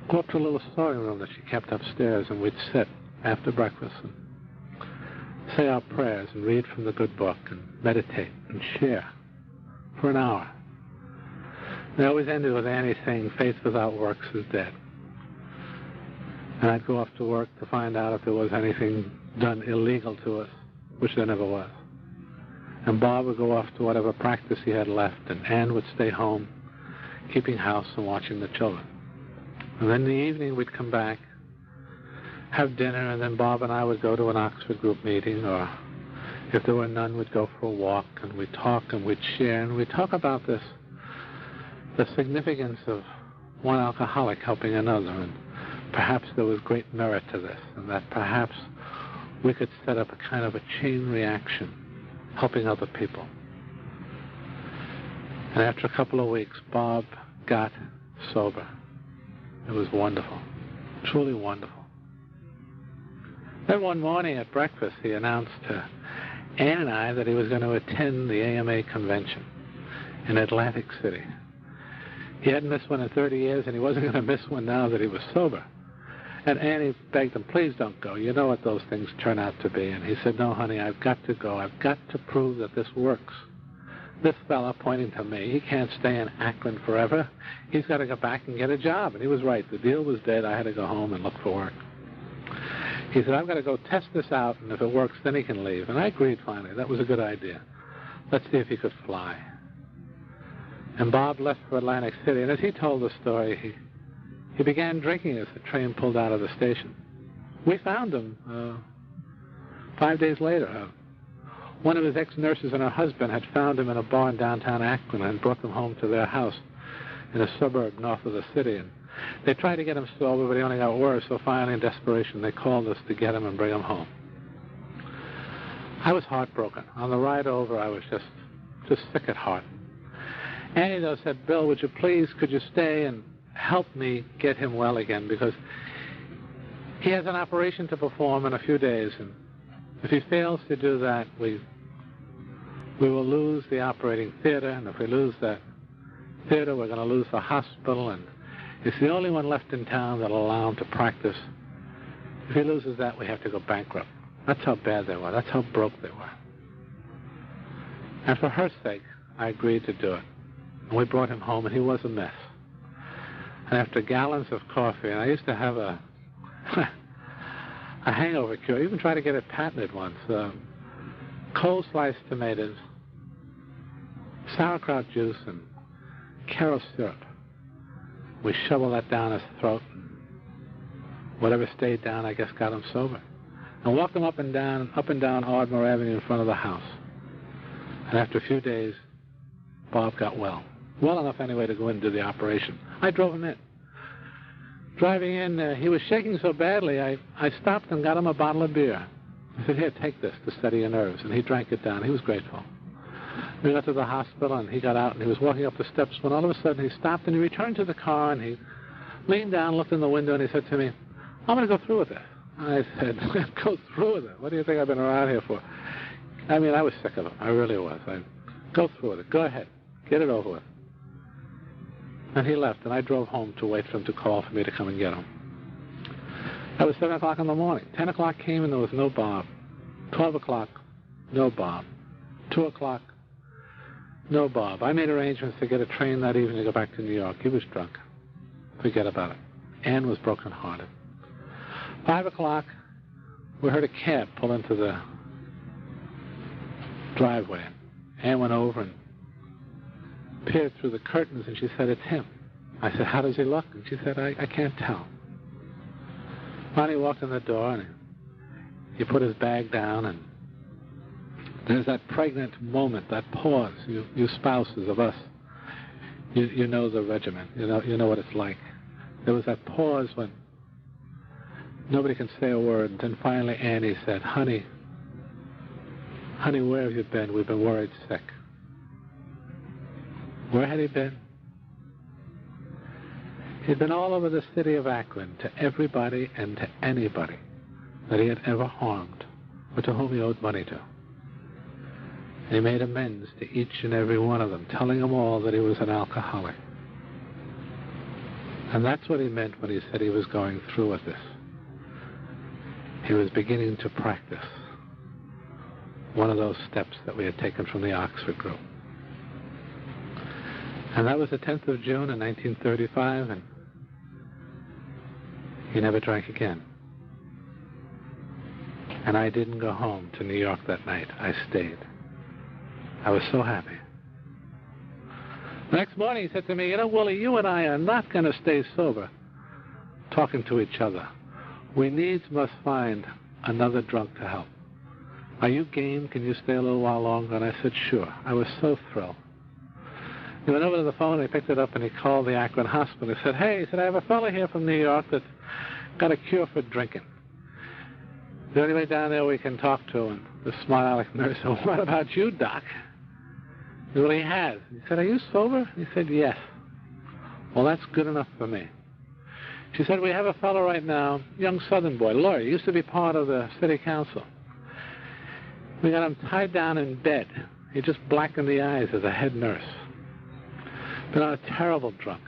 go up to a little sewing room that she kept upstairs, and we'd sit after breakfast and say our prayers and read from the good book and meditate and share for an hour. They always ended with Annie saying, faith without works is dead. And I'd go off to work to find out if there was anything done illegal to us, which there never was. And Bob would go off to whatever practice he had left, and Anne would stay home, keeping house and watching the children. And then in the evening we'd come back, have dinner, and then Bob and I would go to an Oxford group meeting, or if there were none, we'd go for a walk, and we'd talk and we'd share, and we'd talk about the significance of one alcoholic helping another, and perhaps there was great merit to this, and that perhaps we could set up a kind of a chain reaction, helping other people. And after a couple of weeks, Bob got sober. It was wonderful, truly wonderful. Then one morning at breakfast, he announced to Anne and I that he was going to attend the AMA convention in Atlantic City. He hadn't missed one in 30 years, and he wasn't going to miss one now that he was sober. And Annie begged him, please don't go. You know what those things turn out to be. And he said, no, honey, I've got to go. I've got to prove that this works. This fella, pointing to me, he can't stay in Akron forever. He's got to go back and get a job. And he was right. The deal was dead. I had to go home and look for work. He said, I'm going to go test this out, and if it works, then he can leave. And I agreed finally. That was a good idea. Let's see if he could fly. And Bob left for Atlantic City, and as he told the story, he began drinking as the train pulled out of the station. We found him 5 days later. One of his ex-nurses and her husband had found him in a bar in downtown Akron and brought them home to their house in a suburb north of the city. And they tried to get him sober, but he only got worse, so finally in desperation they called us to get him and bring him home. I was heartbroken. On the ride over, I was just sick at heart. Annie, though, said, Bill, could you stay and help me get him well again, because he has an operation to perform in a few days, and if he fails to do that, we will lose the operating theater, and if we lose that theater, we're going to lose the hospital, and it's the only one left in town that'll allow him to practice. If he loses that, we have to go bankrupt. That's how bad they were. That's how broke they were. And for her sake, I agreed to do it. And we brought him home, and he was a mess. And after gallons of coffee, and I used to have a hangover cure, even tried to get it patented once, cold sliced tomatoes, sauerkraut juice, and Karo syrup. We shoveled that down his throat. Whatever stayed down, I guess, got him sober. And walked him up and down Ardmore Avenue in front of the house. And after a few days, Bob got well. Well enough anyway to go in and do the operation. I drove him in. Driving in, he was shaking so badly, I stopped and got him a bottle of beer. I said, here, take this to steady your nerves. And he drank it down. He was grateful. We got to the hospital, and he got out, and he was walking up the steps when all of a sudden he stopped, and he returned to the car, and he leaned down, looked in the window, and he said to me, I'm going to go through with this. I said, go through with it? What do you think I've been around here for? I mean, I was sick of him. I really was. Go through with it. Go ahead. Get it over with. And he left, and I drove home to wait for him to call for me to come and get him. That was 7 o'clock in the morning. 10 o'clock came, and there was no Bob. 12 o'clock, no Bob. 2 o'clock, no Bob. I made arrangements to get a train that evening to go back to New York. He was drunk. Forget about it. Ann was brokenhearted. 5 o'clock, we heard a cab pull into the driveway. Ann went over and peered through the curtains, and she said, it's him. I said, how does he look? And she said, I can't tell. Finally walked in the door, and he put his bag down, and there's that pregnant moment, that pause. You spouses of us, you know the regiment. You know what it's like. There was that pause when nobody can say a word, and then finally Annie said, honey, where have you been? We've been worried sick. Where had he been? He'd been all over the city of Akron, to everybody and to anybody that he had ever harmed or to whom he owed money to. And he made amends to each and every one of them, telling them all that he was an alcoholic. And that's what he meant when he said he was going through with this. He was beginning to practice one of those steps that we had taken from the Oxford group. And that was the 10th of June in 1935, and he never drank again. And I didn't go home to New York that night. I stayed. I was so happy. The next morning he said to me, Willie, you and I are not going to stay sober talking to each other. We needs must find another drunk to help. Are you game? Can you stay a little while longer? And I said, sure. I was so thrilled. He went over to the phone, and he picked it up, and he called the Akron hospital. He said, hey, I have a fellow here from New York that's got a cure for drinking. Is there anybody down there we can talk to? And the smiling nurse said, what about you, Doc? Well, he has. He said, are you sober? He said, yes. Well, that's good enough for me. She said, we have a fellow right now, young Southern boy, lawyer, used to be part of the city council. We got him tied down in bed. He just blackened the eyes as a head nurse. Been on a terrible drunk.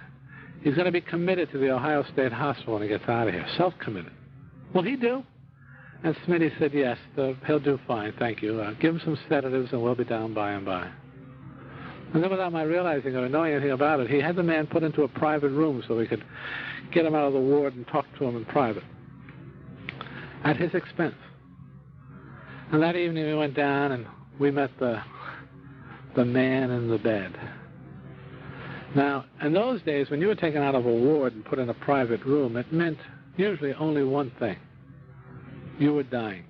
He's going to be committed to the Ohio State Hospital when he gets out of here. Self-committed. Will he do? And Smitty said, yes, he'll do fine, thank you. Give him some sedatives and we'll be down by and by. And then without my realizing or knowing anything about it, he had the man put into a private room so we could get him out of the ward and talk to him in private. at his expense. And that evening we went down and we met the man in the bed. Now, in those days, when you were taken out of a ward and put in a private room, it meant usually only one thing. You were dying.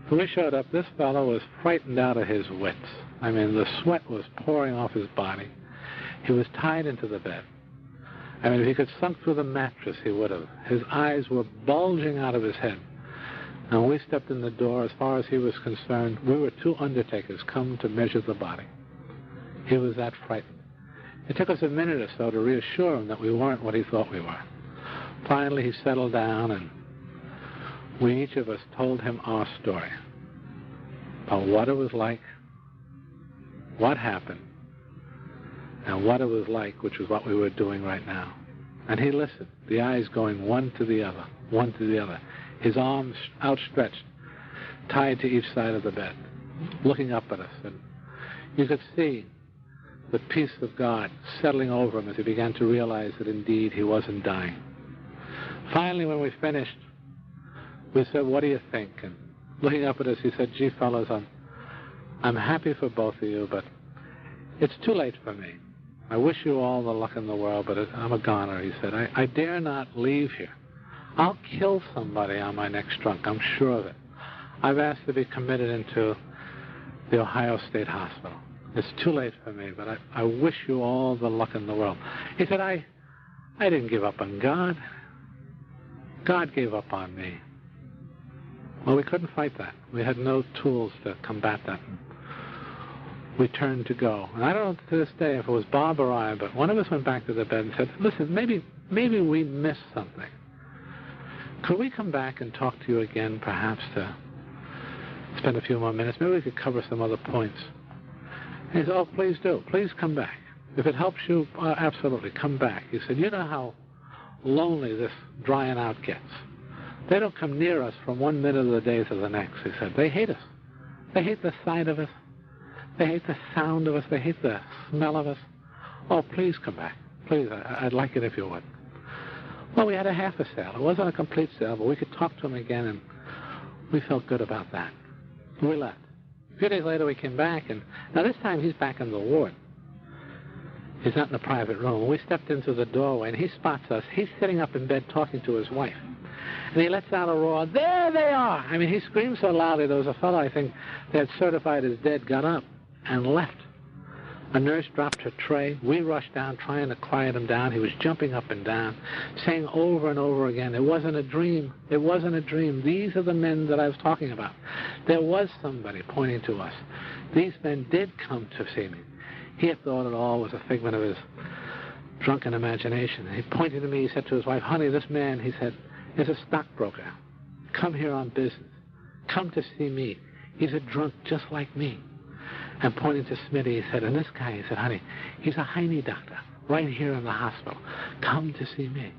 When we showed up, this fellow was frightened out of his wits. I mean, the sweat was pouring off his body. He was tied into the bed. I mean, if he could sunk through the mattress, he would have. His eyes were bulging out of his head. And when we stepped in the door, as far as he was concerned, we were two undertakers come to measure the body. He was that frightened. It took us a minute or so to reassure him that we weren't what he thought we were. Finally, he settled down, and we each of us told him our story about what it was like, what happened, and what it was like, which was what we were doing right now. And he listened, the eyes going one to the other, one to the other, his arms outstretched, tied to each side of the bed, looking up at us. And you could see the peace of God settling over him as he began to realize that indeed he wasn't dying. Finally, when we finished, we said, "What do you think?" And looking up at us, he said, "Gee, fellas, I'm happy for both of you, but it's too late for me. I wish you all the luck in the world, but I'm a goner," he said. I dare not leave here. I'll kill somebody on my next drunk, I'm sure of it. I've asked to be committed into the Ohio State Hospital. It's too late for me, but I wish you all the luck in the world. He said, I didn't give up on God. God gave up on me. Well, we couldn't fight that. We had no tools to combat that. We turned to go. And I don't know to this day if it was Bob or I, but one of us went back to the bed and said, "Listen, maybe we missed something. Could we come back and talk to you again, perhaps to spend a few more minutes? Maybe we could cover some other points." And he said, "Oh, please do. Please come back. If it helps you, absolutely, come back." He said, "You know how lonely this drying out gets. They don't come near us from one minute of the day to the next." He said, "They hate us. They hate the sight of us. They hate the sound of us. They hate the smell of us. Oh, please come back. Please, I'd like it if you would." Well, we had a half a sale. It wasn't a complete sale, but we could talk to him again, and we felt good about that. We left. A few days later, we came back, and now this time he's back in the ward. He's not in the private room. We stepped into the doorway, and he spots us. He's sitting up in bed talking to his wife. And he lets out a roar, "There they are!" I mean, he screamed so loudly, there was a fellow, I think, they had certified as dead, got up and left. A nurse dropped her tray. We rushed down, trying to quiet him down. He was jumping up and down, saying over and over again, "It wasn't a dream. It wasn't a dream. These are the men that I was talking about. There was somebody pointing to us. These men did come to see me." He had thought it all was a figment of his drunken imagination. He pointed to me. He said to his wife, "Honey, this man," he said, "is a stockbroker. Come here on business. Come to see me. He's a drunk just like me." And pointing to Smitty, he said, "And this guy," he said, "honey, he's a Heine doctor right here in the hospital. Come to see me.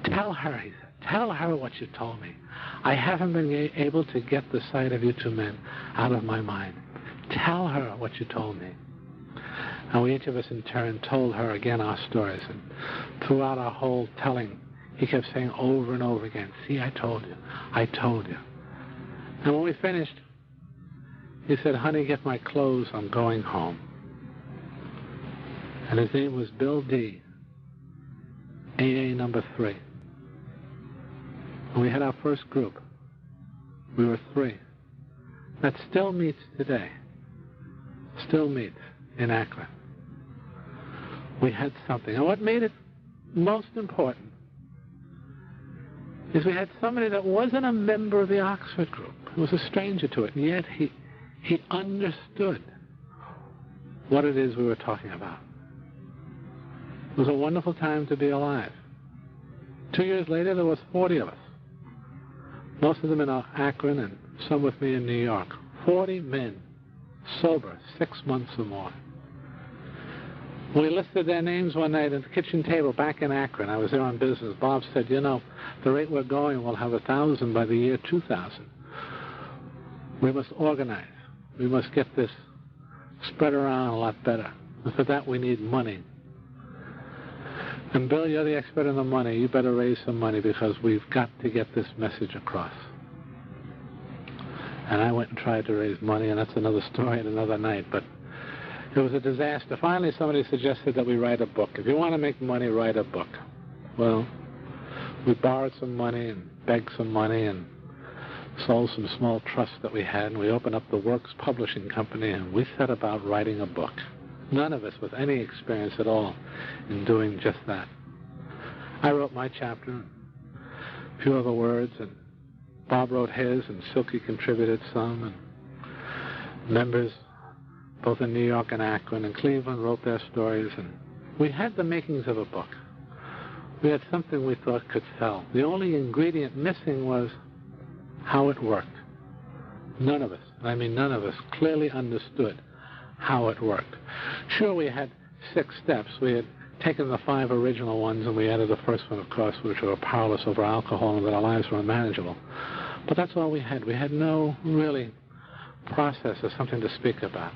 Tell her," he said, "tell her what you told me. I haven't been able to get the sight of you two men out of my mind. Tell her what you told me." And we each of us in turn told her again our stories. And throughout our whole telling, he kept saying over and over again, "See, I told you. I told you." And when we finished, he said, "Honey, get my clothes. I'm going home." And his name was Bill D., AA number 3. And we had our first group. We were 3. That still meets today. Still meets in Akron. We had something. And what made it most important is we had somebody that wasn't a member of the Oxford group. He was a stranger to it, and yet he understood what it is we were talking about. It was a wonderful time to be alive. 2 years later, there was 40 of us. Most of them in Akron and some with me in New York. 40 men, sober, 6 months or more. We listed their names one night at the kitchen table back in Akron. I was there on business. Bob said, "You know, the rate we're going, we'll have 1,000 by the year 2000. We must organize. We must get this spread around a lot better. And for that, we need money." And Bill, you're the expert in the money. You better raise some money because we've got to get this message across. And I went and tried to raise money, and that's another story and another night. But it was a disaster. Finally, somebody suggested that we write a book. If you want to make money, write a book. Well, we borrowed some money and begged some money and sold some small trusts that we had, and we opened up the Works Publishing Company, and we set about writing a book. None of us with any experience at all in doing just that. I wrote my chapter, a few other words, and Bob wrote his, and Silky contributed some, and members both in New York and Akron and Cleveland wrote their stories, and we had the makings of a book. We had something we thought could sell. The only ingredient missing was how it worked. None of us, I mean none of us, clearly understood how it worked. Sure, we had 6 steps. We had taken the 5 original ones, and we added the first one, of course, which were powerless over alcohol and that our lives were unmanageable. But that's all we had. We had no really process or something to speak about.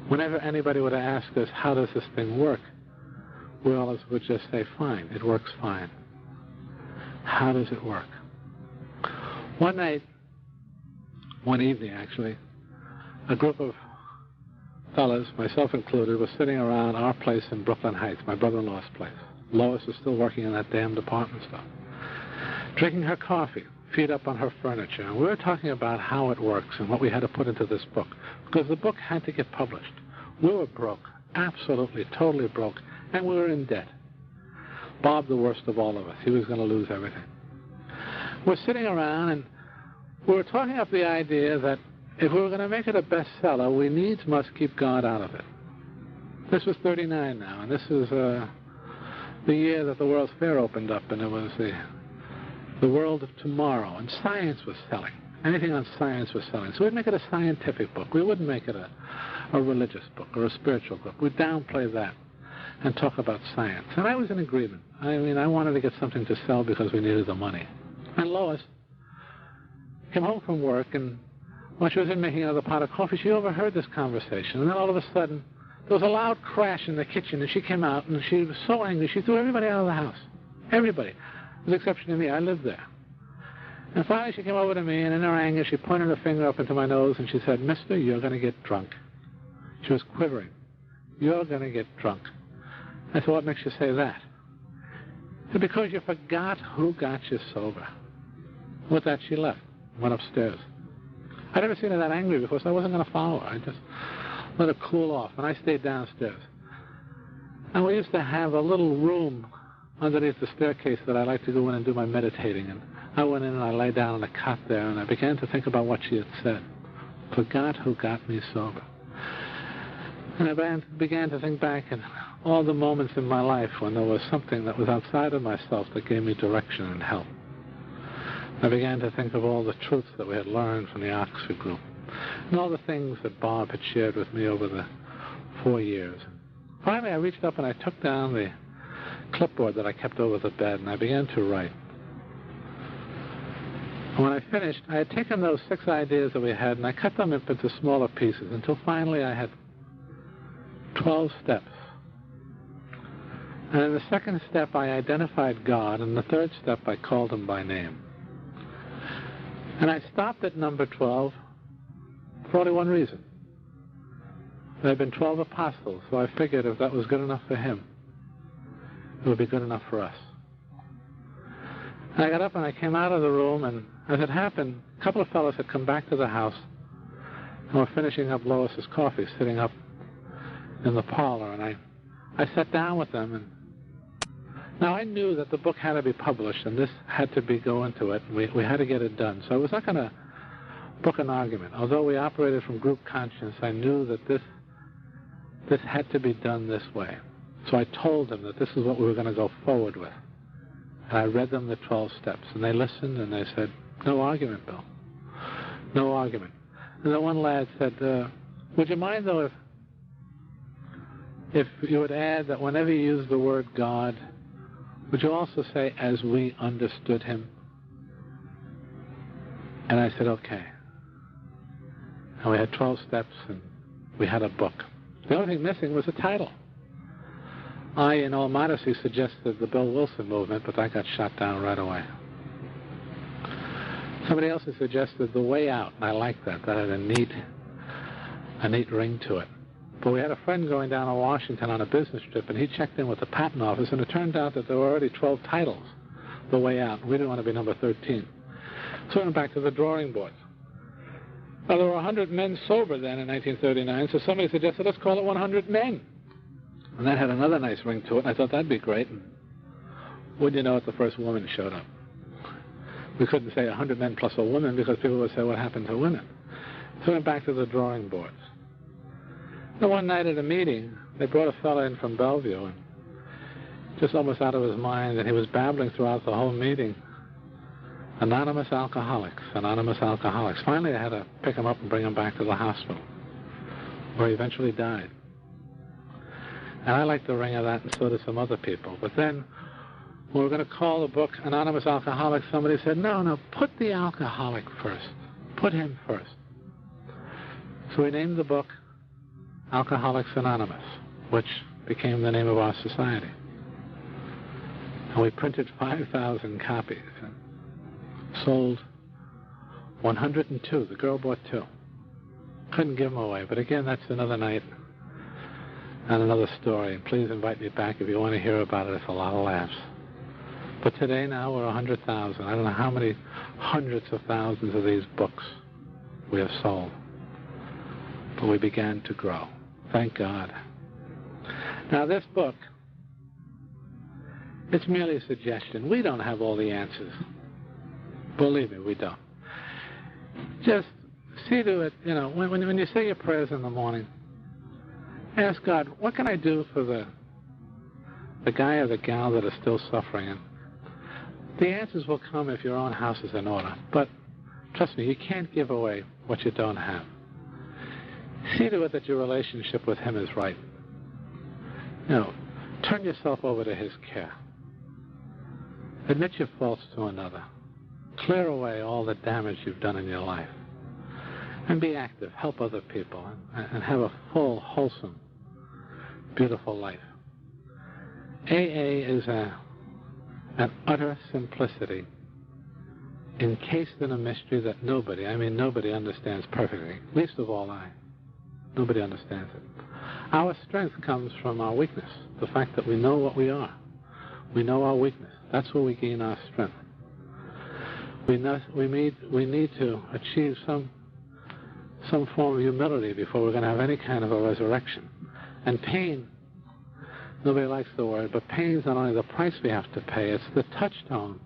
Whenever anybody would ask us, how does this thing work, we all would just say, fine, it works fine. How does it work? One night, one evening actually, a group of fellas, myself included, was sitting around our place in Brooklyn Heights, my brother-in-law's place. Lois was still working in that damn department store, drinking her coffee, feet up on her furniture. And we were talking about how it works and what we had to put into this book, because the book had to get published. We were broke, absolutely, totally broke, and we were in debt. Bob, the worst of all of us. He was going to lose everything. We're sitting around, and we were talking up the idea that if we were going to make it a bestseller, we needs must keep God out of it. This was 39 now, and this is the year that the World's Fair opened up, and it was the world of tomorrow, and science was selling. Anything on science was selling. So we'd make it a scientific book. We wouldn't make it a religious book or a spiritual book. We'd downplay that and talk about science. And I was in agreement. I mean, I wanted to get something to sell because we needed the money. And Lois came home from work, and while she was in making another pot of coffee, she overheard this conversation. And then all of a sudden, there was a loud crash in the kitchen, and she came out, and she was so angry, she threw everybody out of the house. Everybody. With the exception of me. I lived there. And finally she came over to me, and in her anger, she pointed her finger up into my nose, and she said, "Mister, you're going to get drunk." She was quivering. "You're going to get drunk." I said, "What makes you say that?" She said, "Because you forgot who got you sober." With that, she left, went upstairs. I'd never seen her that angry before, so I wasn't going to follow her. I just let her cool off, and I stayed downstairs. And we used to have a little room underneath the staircase that I like to go in and do my meditating. And I went in and I lay down on a cot there, and I began to think about what she had said. Forgot who got me sober. And I began to think back at all the moments in my life when there was something that was outside of myself that gave me direction and help. I began to think of all the truths that we had learned from the Oxford group, and all the things that Bob had shared with me over the 4 years. Finally, I reached up and I took down the clipboard that I kept over the bed, and I began to write. And when I finished, I had taken those 6 ideas that we had, and I cut them up into smaller pieces until finally I had 12 steps. And in the second step, I identified God, and in the third step, I called him by name. And I stopped at number 12 for only one reason. There had been 12 apostles, so I figured if that was good enough for him, it would be good enough for us. And I got up and I came out of the room, and as it happened, a couple of fellows had come back to the house and were finishing up Lois's coffee, sitting up in the parlor, and I sat down with them. And now I knew that the book had to be published, and this had to go into it. We had to get it done. So I was not going to book an argument. Although we operated from group conscience, I knew that this had to be done this way. So I told them that this is what we were going to go forward with. And I read them the 12 steps, and they listened, and they said, "No argument, Bill. No argument." And then one lad said, "Would you mind, though, if you would add that whenever you use the word God, would you also say, 'as we understood him'?" And I said, "Okay." And we had 12 steps, and we had a book. The only thing missing was a title. I, in all modesty, suggested the Bill Wilson movement, but that got shot down right away. Somebody else had suggested The Way Out, and I liked that. That had a neat ring to it. But we had a friend going down to Washington on a business trip, and he checked in with the patent office, and it turned out that there were already 12 titles, The Way Out. We didn't want to be number 13. So we went back to the drawing boards. Now, there were 100 men sober then in 1939, so somebody suggested, let's call it 100 Men. And that had another nice ring to it, and I thought that'd be great. And wouldn't you know it, the first woman showed up. We couldn't say 100 men plus a woman because people would say, what happened to women? So we went back to the drawing boards. And one night at a meeting, they brought a fellow in from Bellevue, and just almost out of his mind, and he was babbling throughout the whole meeting. Anonymous alcoholics, anonymous alcoholics. Finally, I had to pick him up and bring him back to the hospital, where he eventually died. And I liked the ring of that, and so did some other people. But then, when we were going to call the book Anonymous Alcoholics, somebody said, no, put the alcoholic first. Put him first. So we named the book Alcoholics Anonymous, which became the name of our society. And we printed 5,000 copies and sold 102. The girl bought 2. Couldn't give them away, but again, that's another night and another story. And please invite me back if you want to hear about it. It's a lot of laughs. But today now we're 100,000. I don't know how many hundreds of thousands of these books we have sold. But we began to grow. Thank God. Now this book, it's merely a suggestion. We don't have all the answers. Believe me, we don't. Just see to it, when you say your prayers in the morning, ask God, what can I do for the guy or the gal that is still suffering? And the answers will come if your own house is in order. But trust me, you can't give away what you don't have. See to it that your relationship with him is right. Turn yourself over to his care. Admit your faults to another. Clear away all the damage you've done in your life. And be active. Help other people. And have a full, wholesome, beautiful life. AA is an utter simplicity encased in a mystery that nobody understands perfectly, least of all I. Nobody understands it. Our strength comes from our weakness, the fact that we know what we are. We know our weakness. That's where we gain our strength. We need to achieve some form of humility before we're going to have any kind of a resurrection. And pain, nobody likes the word, but pain is not only the price we have to pay, it's the touchstone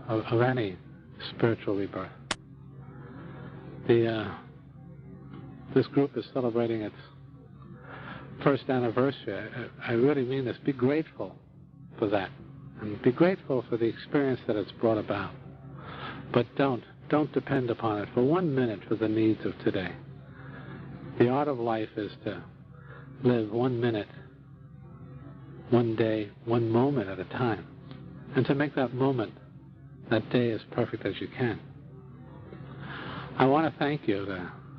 of any spiritual rebirth. This group is celebrating its first anniversary. I really mean this. Be grateful for that. And be grateful for the experience that it's brought about. But don't depend upon it for 1 minute for the needs of today. The art of life is to live 1 minute, 1 day, 1 moment at a time. And to make that moment, that day, as perfect as you can. I want to thank you.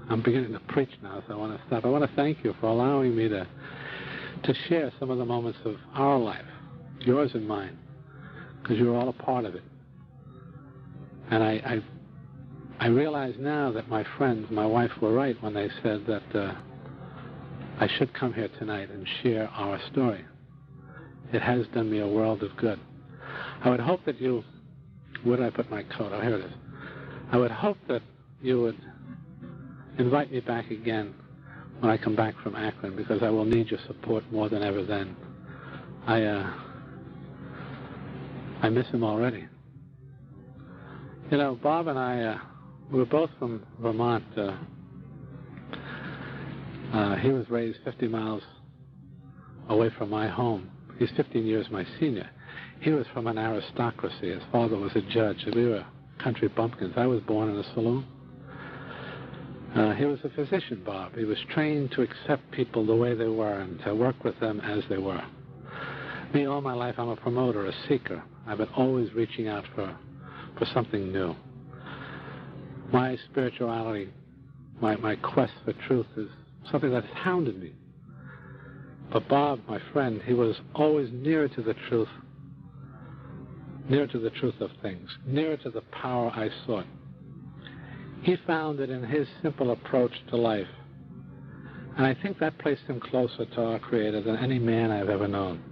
I'm beginning to preach now, so I want to stop. I want to thank you for allowing me to share some of the moments of our life, yours and mine, because you're all a part of it. And I realize now that my friends, my wife, were right when they said that I should come here tonight and share our story. It has done me a world of good. I would hope that you... Where did I put my coat? Oh, here it is. I would hope that you would invite me back again when I come back from Akron, because I will need your support more than ever then. I miss him already. Bob and I, we were both from Vermont. He was raised 50 miles away from my home. He's 15 years my senior. He was from an aristocracy. His father was a judge. We were country bumpkins. I was born in a saloon. He was a physician, Bob. He was trained to accept people the way they were and to work with them as they were. Me, all my life, I'm a promoter, a seeker. I've been always reaching out for something new. My spirituality, my quest for truth is something that has hounded me. But Bob, my friend, he was always nearer to the truth of things, nearer to the power I sought. He found it in his simple approach to life, and I think that placed him closer to our Creator than any man I've ever known.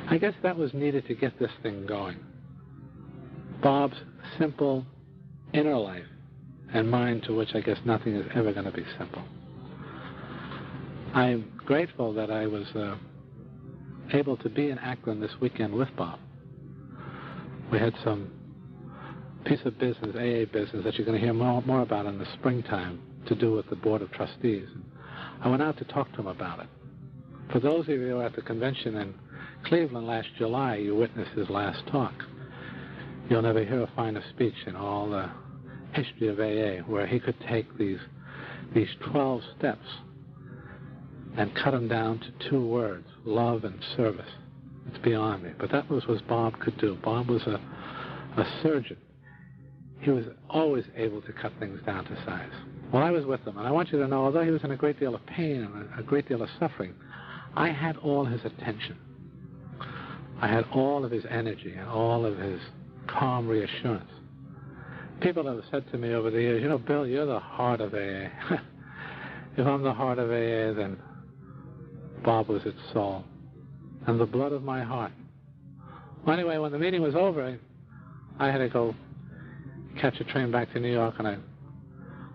I guess that was needed to get this thing going. Bob's simple inner life, and mine, to which I guess nothing is ever going to be simple. I'm grateful that I was able to be in Akron this weekend with Bob. We had some piece of business, AA business, that you're going to hear more about in the springtime, to do with the Board of Trustees. I went out to talk to him about it. For those of you who were at the convention in Cleveland last July, you witnessed his last talk. You'll never hear a finer speech in all the history of AA, where he could take these 12 steps and cut them down to 2 words, love and service. It's beyond me. But that was what Bob could do. Bob was a surgeon. He was always able to cut things down to size. Well, I was with him, and I want you to know, although he was in a great deal of pain and a great deal of suffering, I had all his attention. I had all of his energy and all of his calm reassurance. People have said to me over the years, you know, Bill, you're the heart of AA. If I'm the heart of AA, then Bob was its soul and the blood of my heart. Well, anyway, when the meeting was over, I had to go catch a train back to New York, and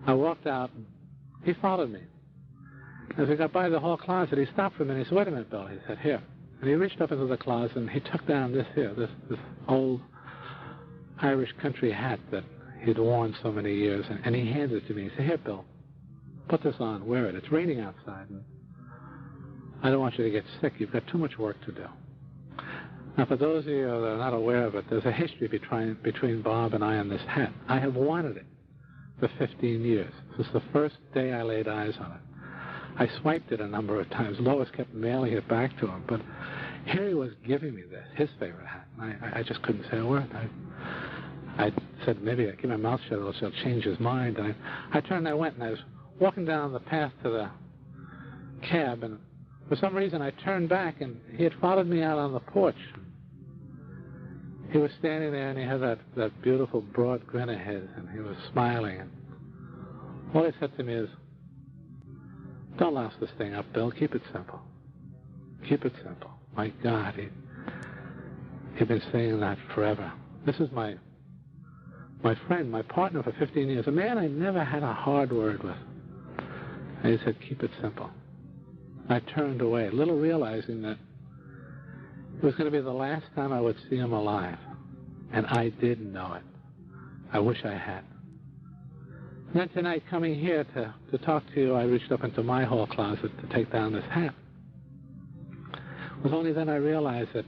I walked out, and he followed me. As we got by the hall closet, he stopped for a minute. He said, wait a minute, Bill. He said, here. And he reached up into the closet, and he took down this old Irish country hat that he'd worn so many years, and he handed it to me. He said, here, Bill, put this on, wear it. It's raining outside, and I don't want you to get sick. You've got too much work to do. Now, for those of you that are not aware of it, there's a history between Bob and I on this hat. I have wanted it for 15 years. This was the first day I laid eyes on it. I swiped it a number of times. Lois kept mailing it back to him. But here he was giving me this, his favorite hat. And I just couldn't say a word. I said, maybe I keep my mouth shut, or she'll change his mind. And I turned and I went, and I was walking down the path to the cab, and for some reason I turned back, and he had followed me out on the porch. He was standing there, and he had that beautiful broad grin of his, and he was smiling. And all he said to me is, don't louse this thing up, Bill. Keep it simple. Keep it simple. My God, he'd been saying that forever. This is my friend, my partner for 15 years, a man I never had a hard word with. And he said, keep it simple. I turned away, little realizing that it was going to be the last time I would see him alive. And I did know it. I wish I had. And then tonight, coming here to talk to you, I reached up into my hall closet to take down this hat. It was only then I realized that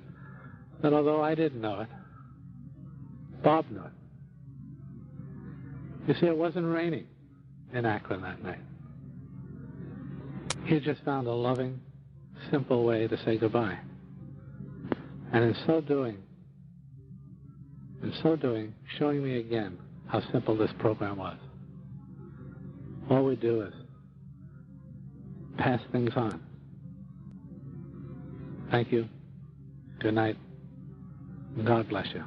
although I didn't know it, Bob knew it. You see, it wasn't raining in Akron that night. He just found a loving, simple way to say goodbye. And in so doing, showing me again how simple this program was. All we do is pass things on. Thank you. Good night. God bless you.